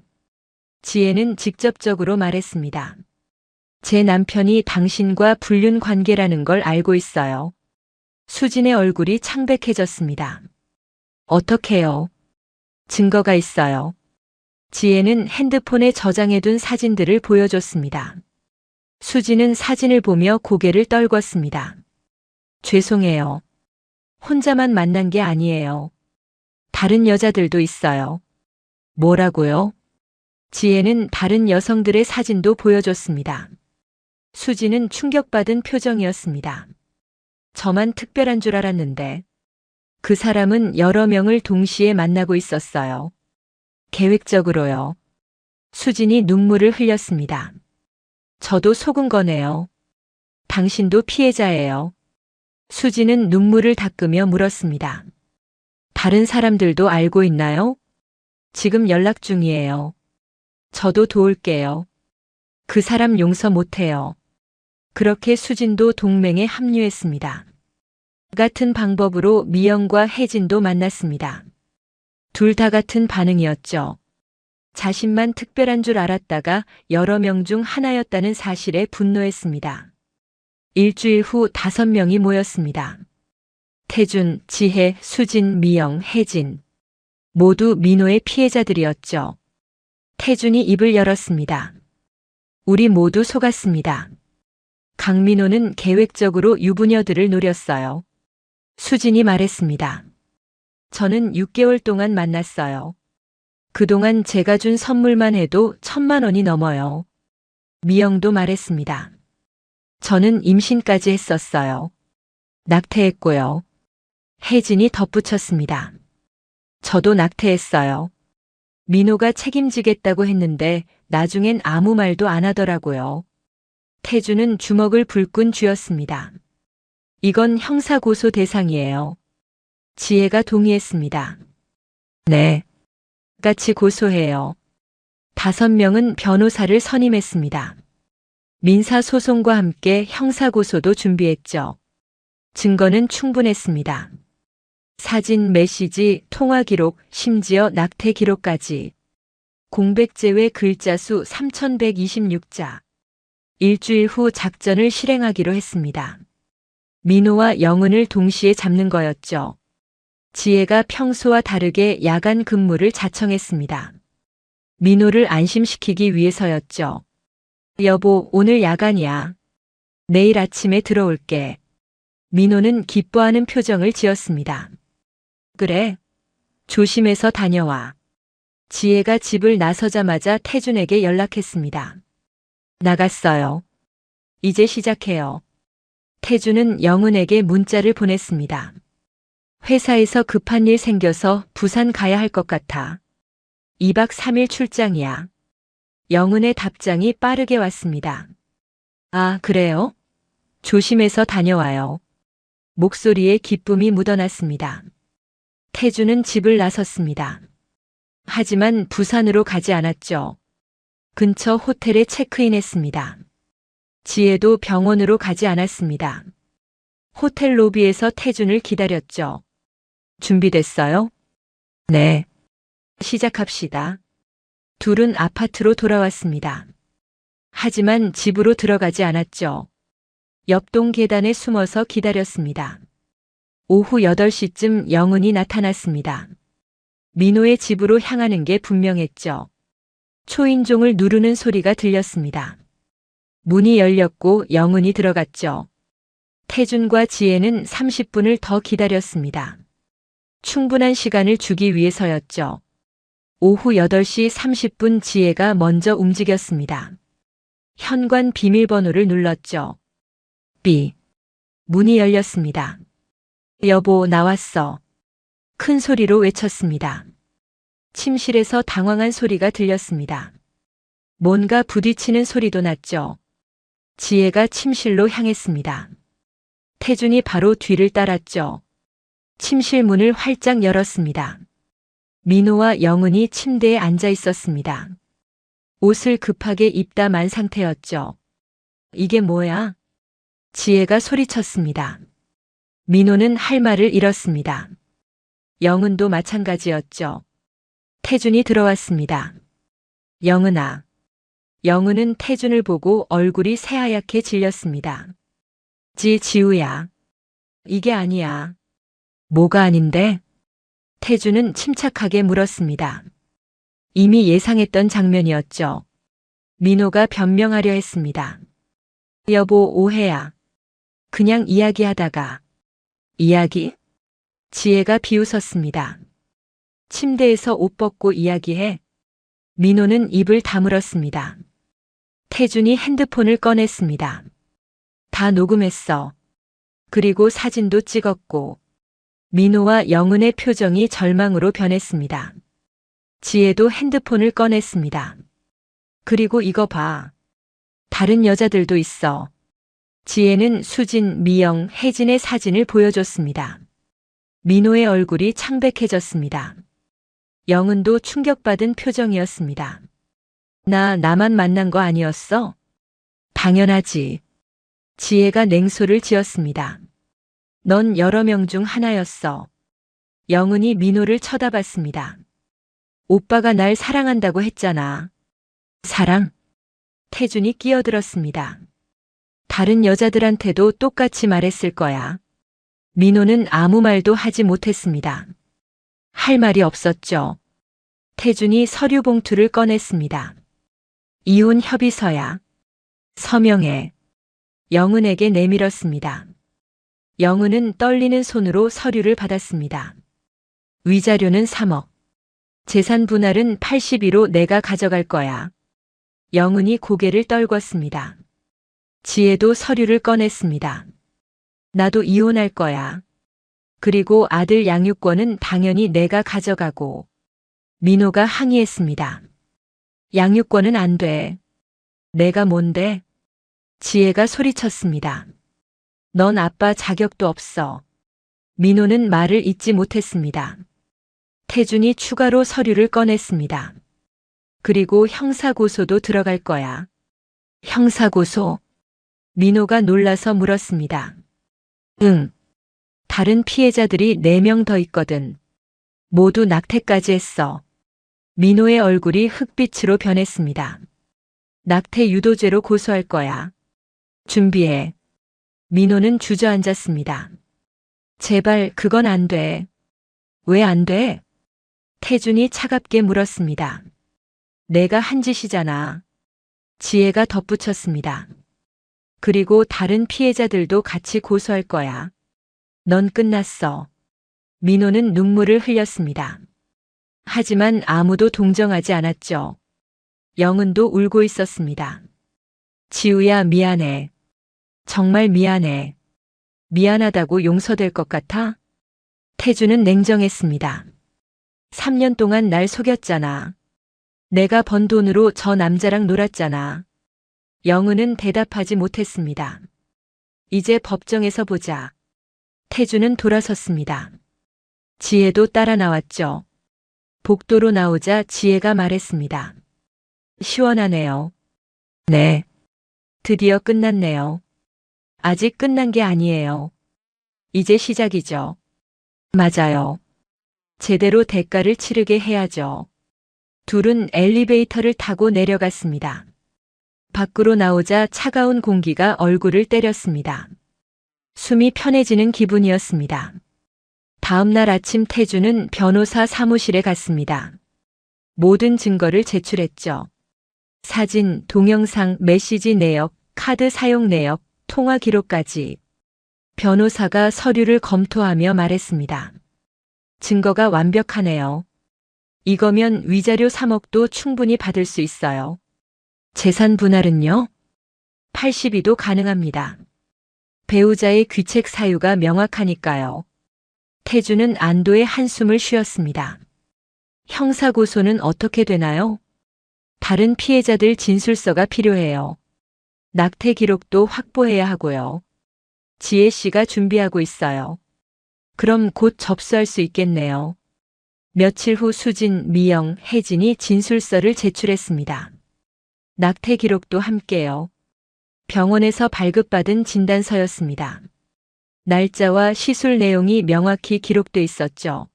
지혜는 직접적으로 말했습니다. 제 남편이 당신과 불륜 관계라는 걸 알고 있어요. 수진의 얼굴이 창백해졌습니다. 어떡해요? 증거가 있어요. 지혜는 핸드폰에 저장해둔 사진들을 보여줬습니다. 수진은 사진을 보며 고개를 떨궜습니다. 죄송해요. 혼자만 만난 게 아니에요. 다른 여자들도 있어요. 뭐라고요? 지혜는 다른 여성들의 사진도 보여줬습니다. 수지는 충격받은 표정이었습니다. 저만 특별한 줄 알았는데 그 사람은 여러 명을 동시에 만나고 있었어요. 계획적으로요. 수진이 눈물을 흘렸습니다. 저도 속은 거네요. 당신도 피해자예요. 수지는 눈물을 닦으며 물었습니다. 다른 사람들도 알고 있나요? 지금 연락 중이에요. 저도 도울게요. 그 사람 용서 못해요. 그렇게 수진도 동맹에 합류했습니다. 같은 방법으로 미영과 혜진도 만났습니다. 둘 다 같은 반응이었죠. 자신만 특별한 줄 알았다가 여러 명 중 하나였다는 사실에 분노했습니다. 일주일 후 5명이 모였습니다. 태준, 지혜, 수진, 미영, 혜진. 모두 민호의 피해자들이었죠. 태준이 입을 열었습니다. 우리 모두 속았습니다. 강민호는 계획적으로 유부녀들을 노렸어요. 수진이 말했습니다. 저는 6개월 동안 만났어요. 그동안 제가 준 선물만 해도 1,000만 원이 넘어요. 미영도 말했습니다. 저는 임신까지 했었어요. 낙태했고요. 혜진이 덧붙였습니다. 저도 낙태했어요. 민호가 책임지겠다고 했는데 나중엔 아무 말도 안 하더라고요. 태주는 주먹을 불끈 쥐었습니다. 이건 형사고소 대상이에요. 지혜가 동의했습니다. 네. 같이 고소해요. 5명은 변호사를 선임했습니다. 민사소송과 함께 형사고소도 준비했죠. 증거는 충분했습니다. 사진, 메시지, 통화 기록, 심지어 낙태 기록까지. 공백 제외 글자 수 3,126자. 일주일 후 작전을 실행하기로 했습니다. 민호와 영은을 동시에 잡는 거였죠. 지혜가 평소와 다르게 야간 근무를 자청했습니다. 민호를 안심시키기 위해서였죠. 여보, 오늘 야간이야. 내일 아침에 들어올게. 민호는 기뻐하는 표정을 지었습니다. 그래. 조심해서 다녀와. 지혜가 집을 나서자마자 태준에게 연락했습니다. 나갔어요. 이제 시작해요. 태준은 영은에게 문자를 보냈습니다. 회사에서 급한 일 생겨서 부산 가야 할 것 같아. 2박 3일 출장이야. 영은의 답장이 빠르게 왔습니다. 아, 그래요? 조심해서 다녀와요. 목소리에 기쁨이 묻어났습니다. 태준은 집을 나섰습니다. 하지만 부산으로 가지 않았죠. 근처 호텔에 체크인했습니다. 지혜도 병원으로 가지 않았습니다. 호텔 로비에서 태준을 기다렸죠. 준비됐어요? 네. 시작합시다. 둘은 아파트로 돌아왔습니다. 하지만 집으로 들어가지 않았죠. 옆동 계단에 숨어서 기다렸습니다. 오후 8시쯤 영은이 나타났습니다. 민호의 집으로 향하는 게 분명했죠. 초인종을 누르는 소리가 들렸습니다. 문이 열렸고 영은이 들어갔죠. 태준과 지혜는 30분을 더 기다렸습니다. 충분한 시간을 주기 위해서였죠. 오후 8시 30분 지혜가 먼저 움직였습니다. 현관 비밀번호를 눌렀죠. 삐. 문이 열렸습니다. 여보, 나왔어. 큰 소리로 외쳤습니다. 침실에서 당황한 소리가 들렸습니다. 뭔가 부딪히는 소리도 났죠. 지혜가 침실로 향했습니다. 태준이 바로 뒤를 따랐죠. 침실 문을 활짝 열었습니다. 민호와 영은이 침대에 앉아 있었습니다. 옷을 급하게 입다 만 상태였죠. 이게 뭐야? 지혜가 소리쳤습니다. 민호는 할 말을 잃었습니다. 영은도 마찬가지였죠. 태준이 들어왔습니다. 영은아. 영은은 태준을 보고 얼굴이 새하얗게 질렸습니다. 지우야. 이게 아니야. 뭐가 아닌데? 태준은 침착하게 물었습니다. 이미 예상했던 장면이었죠. 민호가 변명하려 했습니다. 여보, 오해야. 그냥 이야기하다가. 이야기? 지혜가 비웃었습니다. 침대에서 옷 벗고 이야기해. 민호는 입을 다물었습니다. 태준이 핸드폰을 꺼냈습니다. 다 녹음했어. 그리고 사진도 찍었고. 민호와 영은의 표정이 절망으로 변했습니다. 지혜도 핸드폰을 꺼냈습니다. 그리고 이거 봐. 다른 여자들도 있어. 지혜는 수진, 미영, 혜진의 사진을 보여줬습니다. 민호의 얼굴이 창백해졌습니다. 영은도 충격받은 표정이었습니다. 나만 만난 거 아니었어? 당연하지. 지혜가 냉소를 지었습니다. 넌 여러 명 중 하나였어. 영은이 민호를 쳐다봤습니다. 오빠가 날 사랑한다고 했잖아. 사랑? 태준이 끼어들었습니다. 다른 여자들한테도 똑같이 말했을 거야. 민호는 아무 말도 하지 못했습니다. 할 말이 없었죠. 태준이 서류 봉투를 꺼냈습니다. 이혼 협의서야. 서명해. 영은에게 내밀었습니다. 영은은 떨리는 손으로 서류를 받았습니다. 위자료는 3억. 재산 분할은 82로 내가 가져갈 거야. 영은이 고개를 떨궜습니다. 지혜도 서류를 꺼냈습니다. 나도 이혼할 거야. 그리고 아들 양육권은 당연히 내가 가져가고. 민호가 항의했습니다. 양육권은 안 돼. 내가 뭔데? 지혜가 소리쳤습니다. 넌 아빠 자격도 없어. 민호는 말을 잇지 못했습니다. 태준이 추가로 서류를 꺼냈습니다. 그리고 형사고소도 들어갈 거야. 형사고소? 민호가 놀라서 물었습니다. 응. 다른 피해자들이 4명 더 있거든. 모두 낙태까지 했어. 민호의 얼굴이 흑빛으로 변했습니다. 낙태 유도죄로 고소할 거야. 준비해. 민호는 주저앉았습니다. 제발 그건 안 돼. 왜 안 돼? 태준이 차갑게 물었습니다. 내가 한 짓이잖아. 지혜가 덧붙였습니다. 그리고 다른 피해자들도 같이 고소할 거야. 넌 끝났어. 민호는 눈물을 흘렸습니다. 하지만 아무도 동정하지 않았죠. 영은도 울고 있었습니다. 지우야, 미안해. 정말 미안해. 미안하다고 용서될 것 같아? 태주는 냉정했습니다. 3년 동안 날 속였잖아. 내가 번 돈으로 저 남자랑 놀았잖아. 영은은 대답하지 못했습니다. 이제 법정에서 보자. 태주는 돌아섰습니다. 지혜도 따라 나왔죠. 복도로 나오자 지혜가 말했습니다. 시원하네요. 네. 드디어 끝났네요. 아직 끝난 게 아니에요. 이제 시작이죠. 맞아요. 제대로 대가를 치르게 해야죠. 둘은 엘리베이터를 타고 내려갔습니다. 밖으로 나오자 차가운 공기가 얼굴을 때렸습니다. 숨이 편해지는 기분이었습니다. 다음 날 아침 태주는 변호사 사무실에 갔습니다. 모든 증거를 제출했죠. 사진, 동영상, 메시지 내역, 카드 사용 내역, 통화 기록까지. 변호사가 서류를 검토하며 말했습니다. 증거가 완벽하네요. 이거면 위자료 3억도 충분히 받을 수 있어요. 재산 분할은요? 82도 가능합니다. 배우자의 귀책 사유가 명확하니까요. 태주는 안도의 한숨을 쉬었습니다. 형사고소는 어떻게 되나요? 다른 피해자들 진술서가 필요해요. 낙태 기록도 확보해야 하고요. 지혜 씨가 준비하고 있어요. 그럼 곧 접수할 수 있겠네요. 며칠 후 수진, 미영, 혜진이 진술서를 제출했습니다. 낙태 기록도 함께요. 병원에서 발급받은 진단서였습니다. 날짜와 시술 내용이 명확히 기록돼 있었죠.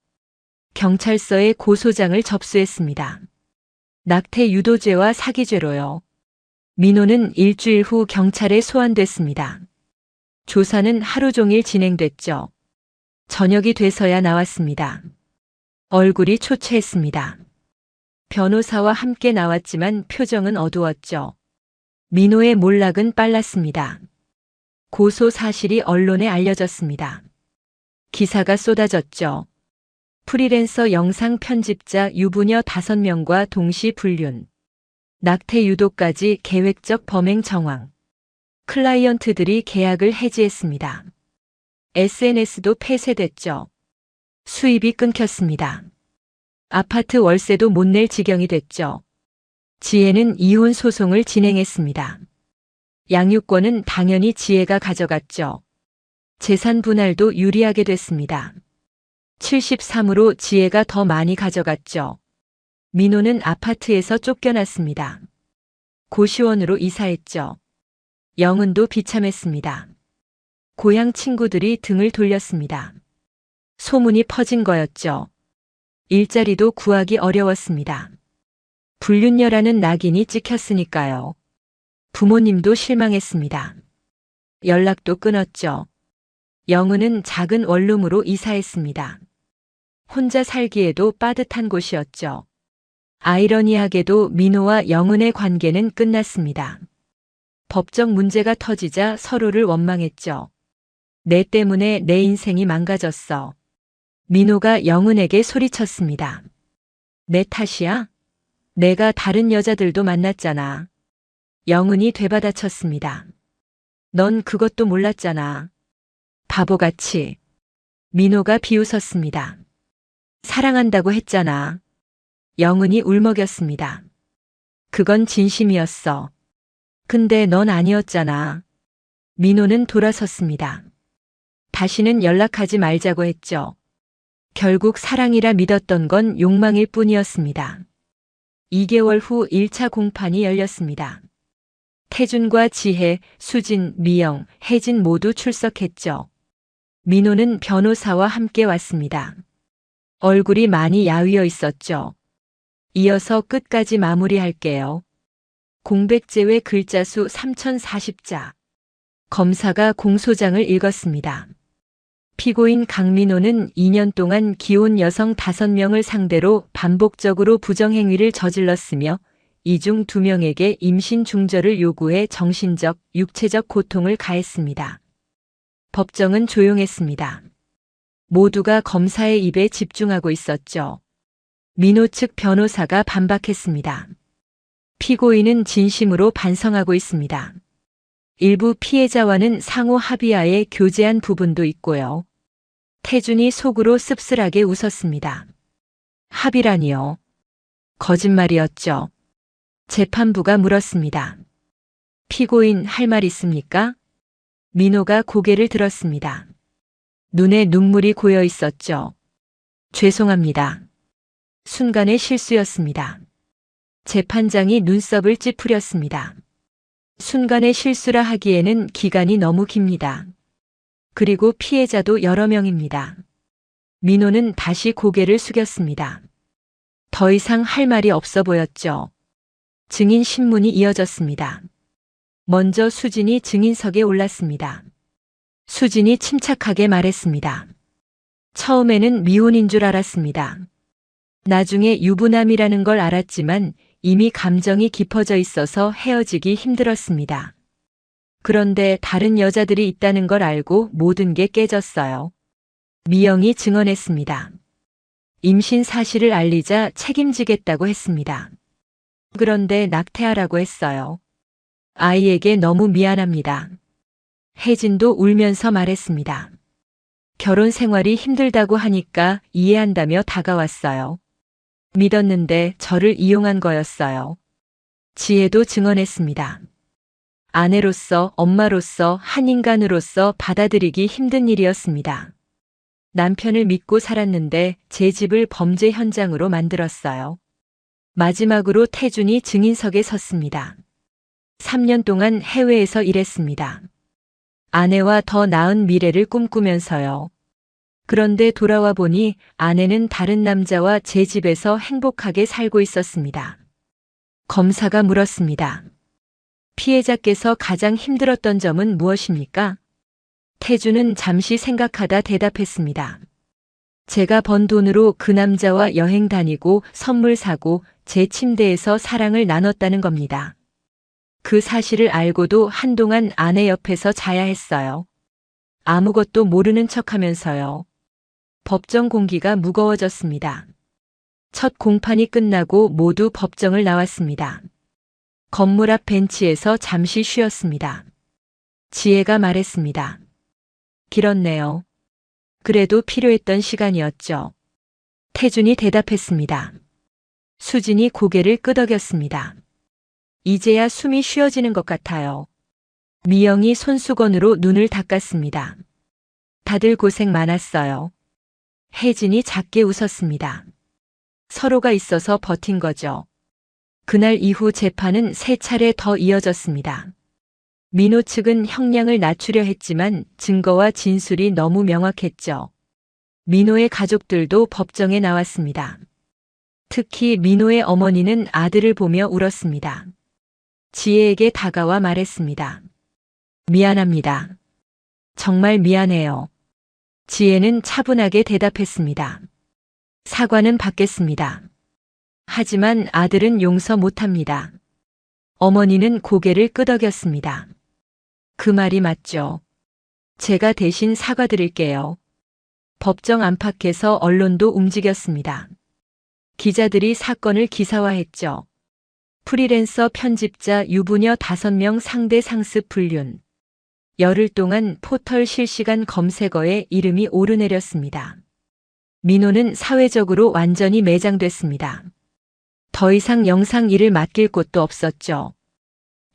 경찰서에 고소장을 접수했습니다. 낙태 유도죄와 사기죄로요. 민호는 일주일 후 경찰에 소환됐습니다. 조사는 하루 종일 진행됐죠. 저녁이 돼서야 나왔습니다. 얼굴이 초췌했습니다. 변호사와 함께 나왔지만 표정은 어두웠죠. 민호의 몰락은 빨랐습니다. 고소 사실이 언론에 알려졌습니다. 기사가 쏟아졌죠. 프리랜서 영상 편집자 유부녀 5명과 동시 불륜. 낙태 유도까지 계획적 범행 정황. 클라이언트들이 계약을 해지했습니다. SNS도 폐쇄됐죠. 수입이 끊겼습니다. 아파트 월세도 못 낼 지경이 됐죠. 지혜는 이혼 소송을 진행했습니다. 양육권은 당연히 지혜가 가져갔죠. 재산 분할도 유리하게 됐습니다. 73으로 지혜가 더 많이 가져갔죠. 민호는 아파트에서 쫓겨났습니다. 고시원으로 이사했죠. 영은도 비참했습니다. 고향 친구들이 등을 돌렸습니다. 소문이 퍼진 거였죠. 일자리도 구하기 어려웠습니다. 불륜녀라는 낙인이 찍혔으니까요. 부모님도 실망했습니다. 연락도 끊었죠. 영은은 작은 원룸으로 이사했습니다. 혼자 살기에도 빠듯한 곳이었죠. 아이러니하게도 민호와 영은의 관계는 끝났습니다. 법적 문제가 터지자 서로를 원망했죠. 내 때문에 내 인생이 망가졌어. 민호가 영은에게 소리쳤습니다. 내 탓이야? 내가 다른 여자들도 만났잖아. 영은이 되받아쳤습니다. 넌 그것도 몰랐잖아. 바보같이. 민호가 비웃었습니다. 사랑한다고 했잖아. 영은이 울먹였습니다. 그건 진심이었어. 근데 넌 아니었잖아. 민호는 돌아섰습니다. 다시는 연락하지 말자고 했죠. 결국 사랑이라 믿었던 건 욕망일 뿐이었습니다. 2개월 후 1차 공판이 열렸습니다. 태준과 지혜, 수진, 미영, 혜진 모두 출석했죠. 민호는 변호사와 함께 왔습니다. 얼굴이 많이 야위어 있었죠. 이어서 끝까지 마무리할게요. 공백 제외 글자수 3040자. 검사가 공소장을 읽었습니다. 피고인 강민호는 2년 동안 기혼 여성 5명을 상대로 반복적으로 부정행위를 저질렀으며 이 중 2명에게 임신 중절을 요구해 정신적, 육체적 고통을 가했습니다. 법정은 조용했습니다. 모두가 검사의 입에 집중하고 있었죠. 민호 측 변호사가 반박했습니다. 피고인은 진심으로 반성하고 있습니다. 일부 피해자와는 상호 합의하에 교제한 부분도 있고요. 태준이 속으로 씁쓸하게 웃었습니다. 합의라니요. 거짓말이었죠. 재판부가 물었습니다. 피고인 할 말 있습니까? 민호가 고개를 들었습니다. 눈에 눈물이 고여 있었죠. 죄송합니다. 순간의 실수였습니다. 재판장이 눈썹을 찌푸렸습니다. 순간의 실수라 하기에는 기간이 너무 깁니다. 그리고 피해자도 여러 명입니다. 민호는 다시 고개를 숙였습니다. 더 이상 할 말이 없어 보였죠. 증인 신문이 이어졌습니다. 먼저 수진이 증인석에 올랐습니다. 수진이 침착하게 말했습니다. 처음에는 미혼인 줄 알았습니다. 나중에 유부남이라는 걸 알았지만 이미 감정이 깊어져 있어서 헤어지기 힘들었습니다. 그런데 다른 여자들이 있다는 걸 알고 모든 게 깨졌어요. 미영이 증언했습니다. 임신 사실을 알리자 책임지겠다고 했습니다. 그런데 낙태하라고 했어요. 아이에게 너무 미안합니다. 혜진도 울면서 말했습니다. 결혼 생활이 힘들다고 하니까 이해한다며 다가왔어요. 믿었는데 저를 이용한 거였어요. 지혜도 증언했습니다. 아내로서, 엄마로서, 한 인간으로서 받아들이기 힘든 일이었습니다. 남편을 믿고 살았는데 제 집을 범죄 현장으로 만들었어요. 마지막으로 태준이 증인석에 섰습니다. 3년 동안 해외에서 일했습니다. 아내와 더 나은 미래를 꿈꾸면서요. 그런데 돌아와 보니 아내는 다른 남자와 제 집에서 행복하게 살고 있었습니다. 검사가 물었습니다. 피해자께서 가장 힘들었던 점은 무엇입니까? 태준은 잠시 생각하다 대답했습니다. 제가 번 돈으로 그 남자와 여행 다니고 선물 사고 제 침대에서 사랑을 나눴다는 겁니다. 그 사실을 알고도 한동안 아내 옆에서 자야 했어요. 아무것도 모르는 척하면서요. 법정 공기가 무거워졌습니다. 첫 공판이 끝나고 모두 법정을 나왔습니다. 건물 앞 벤치에서 잠시 쉬었습니다. 지혜가 말했습니다. 길었네요. 그래도 필요했던 시간이었죠. 태준이 대답했습니다. 수진이 고개를 끄덕였습니다. 이제야 숨이 쉬어지는 것 같아요. 미영이 손수건으로 눈을 닦았습니다. 다들 고생 많았어요. 혜진이 작게 웃었습니다. 서로가 있어서 버틴 거죠. 그날 이후 재판은 3차례 더 이어졌습니다. 민호 측은 형량을 낮추려 했지만 증거와 진술이 너무 명확했죠. 민호의 가족들도 법정에 나왔습니다. 특히 민호의 어머니는 아들을 보며 울었습니다. 지혜에게 다가와 말했습니다. 미안합니다. 정말 미안해요. 지혜는 차분하게 대답했습니다. 사과는 받겠습니다. 하지만 아들은 용서 못합니다. 어머니는 고개를 끄덕였습니다. 그 말이 맞죠. 제가 대신 사과드릴게요. 법정 안팎에서 언론도 움직였습니다. 기자들이 사건을 기사화했죠. 프리랜서 편집자 유부녀 5명 상대 상습 불륜. 열흘 동안 포털 실시간 검색어에 이름이 오르내렸습니다. 민호는 사회적으로 완전히 매장됐습니다. 더 이상 영상 일을 맡길 곳도 없었죠.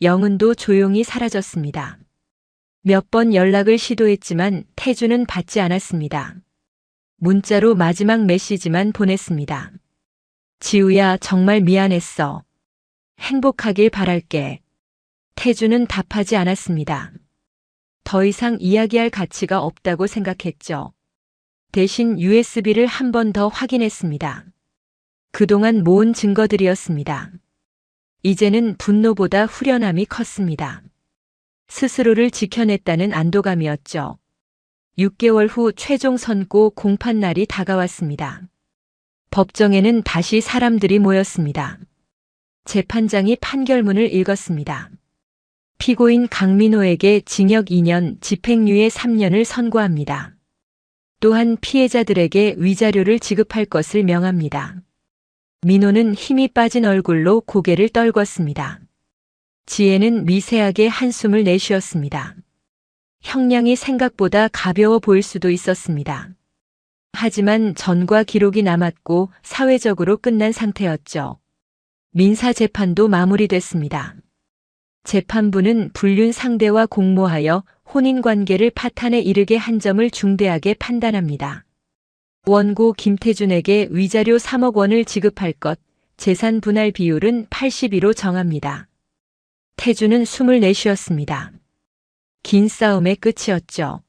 영은도 조용히 사라졌습니다. 몇 번 연락을 시도했지만 태준은 받지 않았습니다. 문자로 마지막 메시지만 보냈습니다. 지우야, 정말 미안했어. 행복하길 바랄게. 태준은 답하지 않았습니다. 더 이상 이야기할 가치가 없다고 생각했죠. 대신 USB를 한 번 더 확인했습니다. 그동안 모은 증거들이었습니다. 이제는 분노보다 후련함이 컸습니다. 스스로를 지켜냈다는 안도감이었죠. 6개월 후 최종 선고 공판 날이 다가왔습니다. 법정에는 다시 사람들이 모였습니다. 재판장이 판결문을 읽었습니다. 피고인 강민호에게 징역 2년, 집행유예 3년을 선고합니다. 또한 피해자들에게 위자료를 지급할 것을 명합니다. 민호는 힘이 빠진 얼굴로 고개를 떨궜습니다. 지혜는 미세하게 한숨을 내쉬었습니다. 형량이 생각보다 가벼워 보일 수도 있었습니다. 하지만 전과 기록이 남았고 사회적으로 끝난 상태였죠. 민사재판도 마무리됐습니다. 재판부는 불륜 상대와 공모하여 혼인관계를 파탄에 이르게 한 점을 중대하게 판단합니다. 원고 김태준에게 위자료 3억 원을 지급할 것, 재산 분할 비율은 82로 정합니다. 태준은 숨을 내쉬었습니다. 긴 싸움의 끝이었죠.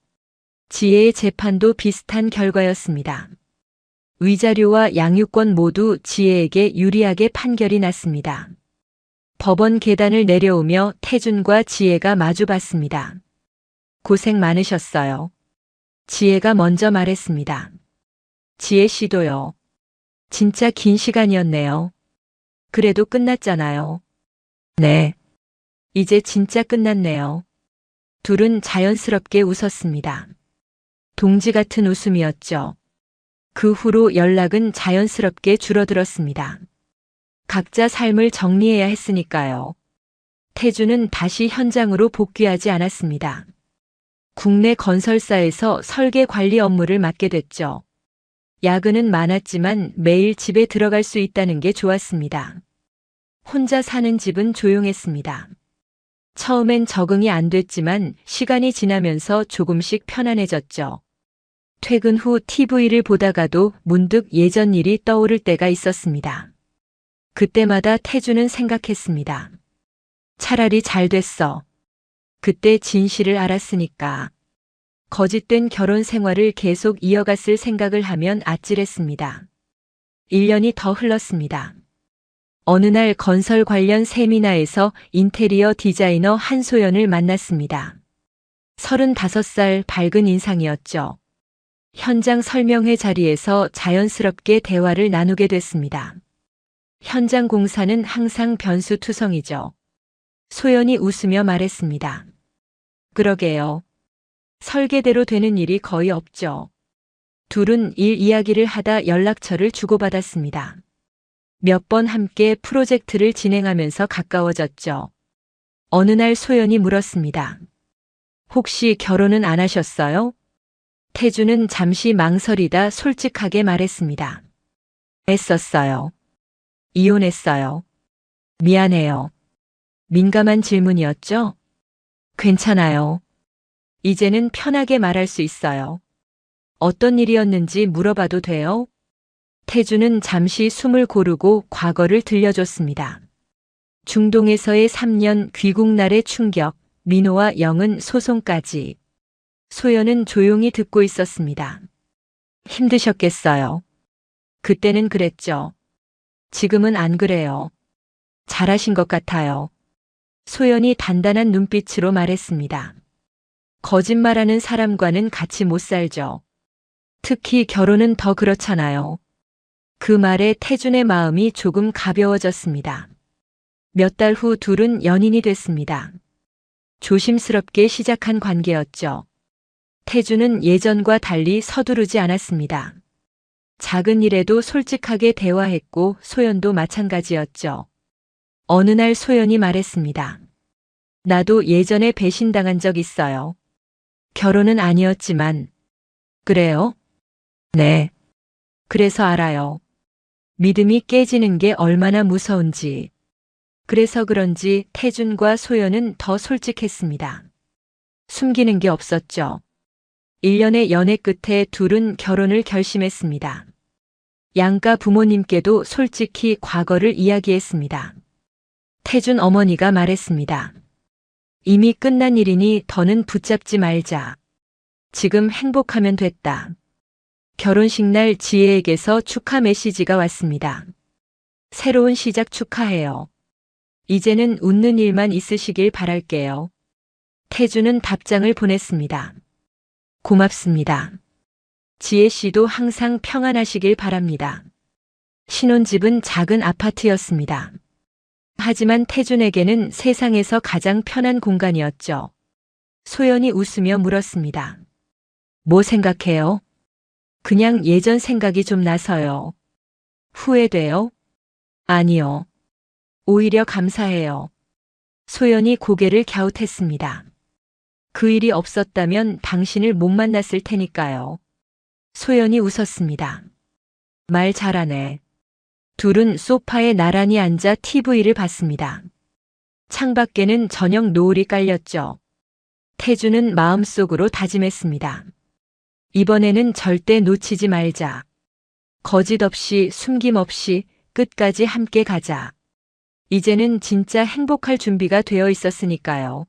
지혜의 재판도 비슷한 결과였습니다. 위자료와 양육권 모두 지혜에게 유리하게 판결이 났습니다. 법원 계단을 내려오며 태준과 지혜가 마주봤습니다. 고생 많으셨어요. 지혜가 먼저 말했습니다. 지혜 씨도요. 진짜 긴 시간이었네요. 그래도 끝났잖아요. 네. 이제 진짜 끝났네요. 둘은 자연스럽게 웃었습니다. 동지 같은 웃음이었죠. 그 후로 연락은 자연스럽게 줄어들었습니다. 각자 삶을 정리해야 했으니까요. 태준은 다시 현장으로 복귀하지 않았습니다. 국내 건설사에서 설계 관리 업무를 맡게 됐죠. 야근은 많았지만 매일 집에 들어갈 수 있다는 게 좋았습니다. 혼자 사는 집은 조용했습니다. 처음엔 적응이 안 됐지만 시간이 지나면서 조금씩 편안해졌죠. 퇴근 후 TV를 보다가도 문득 예전 일이 떠오를 때가 있었습니다. 그때마다 태준은 생각했습니다. 차라리 잘 됐어. 그때 진실을 알았으니까. 거짓된 결혼 생활을 계속 이어갔을 생각을 하면 아찔했습니다. 1년이 더 흘렀습니다. 어느 날 건설 관련 세미나에서 인테리어 디자이너 한소연을 만났습니다. 35살 밝은 인상이었죠. 현장 설명회 자리에서 자연스럽게 대화를 나누게 됐습니다. 현장 공사는 항상 변수투성이죠. 소연이 웃으며 말했습니다. 그러게요. 설계대로 되는 일이 거의 없죠. 둘은 일 이야기를 하다 연락처를 주고받았습니다. 몇 번 함께 프로젝트를 진행하면서 가까워졌죠. 어느 날 소연이 물었습니다. 혹시 결혼은 안 하셨어요? 태준은 잠시 망설이다 솔직하게 말했습니다. 했었어요. 이혼했어요. 미안해요. 민감한 질문이었죠? 괜찮아요. 이제는 편하게 말할 수 있어요. 어떤 일이었는지 물어봐도 돼요? 태준은 잠시 숨을 고르고 과거를 들려줬습니다. 중동에서의 3년 귀국날의 충격, 민호와 영은 소송까지. 소연은 조용히 듣고 있었습니다. 힘드셨겠어요. 그때는 그랬죠. 지금은 안 그래요. 잘하신 것 같아요. 소연이 단단한 눈빛으로 말했습니다. 거짓말하는 사람과는 같이 못 살죠. 특히 결혼은 더 그렇잖아요. 그 말에 태준의 마음이 조금 가벼워졌습니다. 몇 달 후 둘은 연인이 됐습니다. 조심스럽게 시작한 관계였죠. 태준은 예전과 달리 서두르지 않았습니다. 작은 일에도 솔직하게 대화했고 소연도 마찬가지였죠. 어느 날 소연이 말했습니다. 나도 예전에 배신당한 적 있어요. 결혼은 아니었지만. 그래요? 네. 그래서 알아요. 믿음이 깨지는 게 얼마나 무서운지. 그래서 그런지 태준과 소연은 더 솔직했습니다. 숨기는 게 없었죠. 1년의 연애 끝에 둘은 결혼을 결심했습니다. 양가 부모님께도 솔직히 과거를 이야기했습니다. 태준 어머니가 말했습니다. 이미 끝난 일이니 더는 붙잡지 말자. 지금 행복하면 됐다. 결혼식 날 지혜에게서 축하 메시지가 왔습니다. 새로운 시작 축하해요. 이제는 웃는 일만 있으시길 바랄게요. 태주는 답장을 보냈습니다. 고맙습니다. 지혜 씨도 항상 평안하시길 바랍니다. 신혼집은 작은 아파트였습니다. 하지만 태준에게는 세상에서 가장 편한 공간이었죠. 소연이 웃으며 물었습니다. 뭐 생각해요? 그냥 예전 생각이 좀 나서요. 후회돼요? 아니요. 오히려 감사해요. 소연이 고개를 갸웃했습니다. 그 일이 없었다면 당신을 못 만났을 테니까요. 소연이 웃었습니다. 말 잘하네. 둘은 소파에 나란히 앉아 TV를 봤습니다. 창밖에는 저녁 노을이 깔렸죠. 태주는 마음속으로 다짐했습니다. 이번에는 절대 놓치지 말자. 거짓 없이 숨김 없이 끝까지 함께 가자. 이제는 진짜 행복할 준비가 되어 있었으니까요.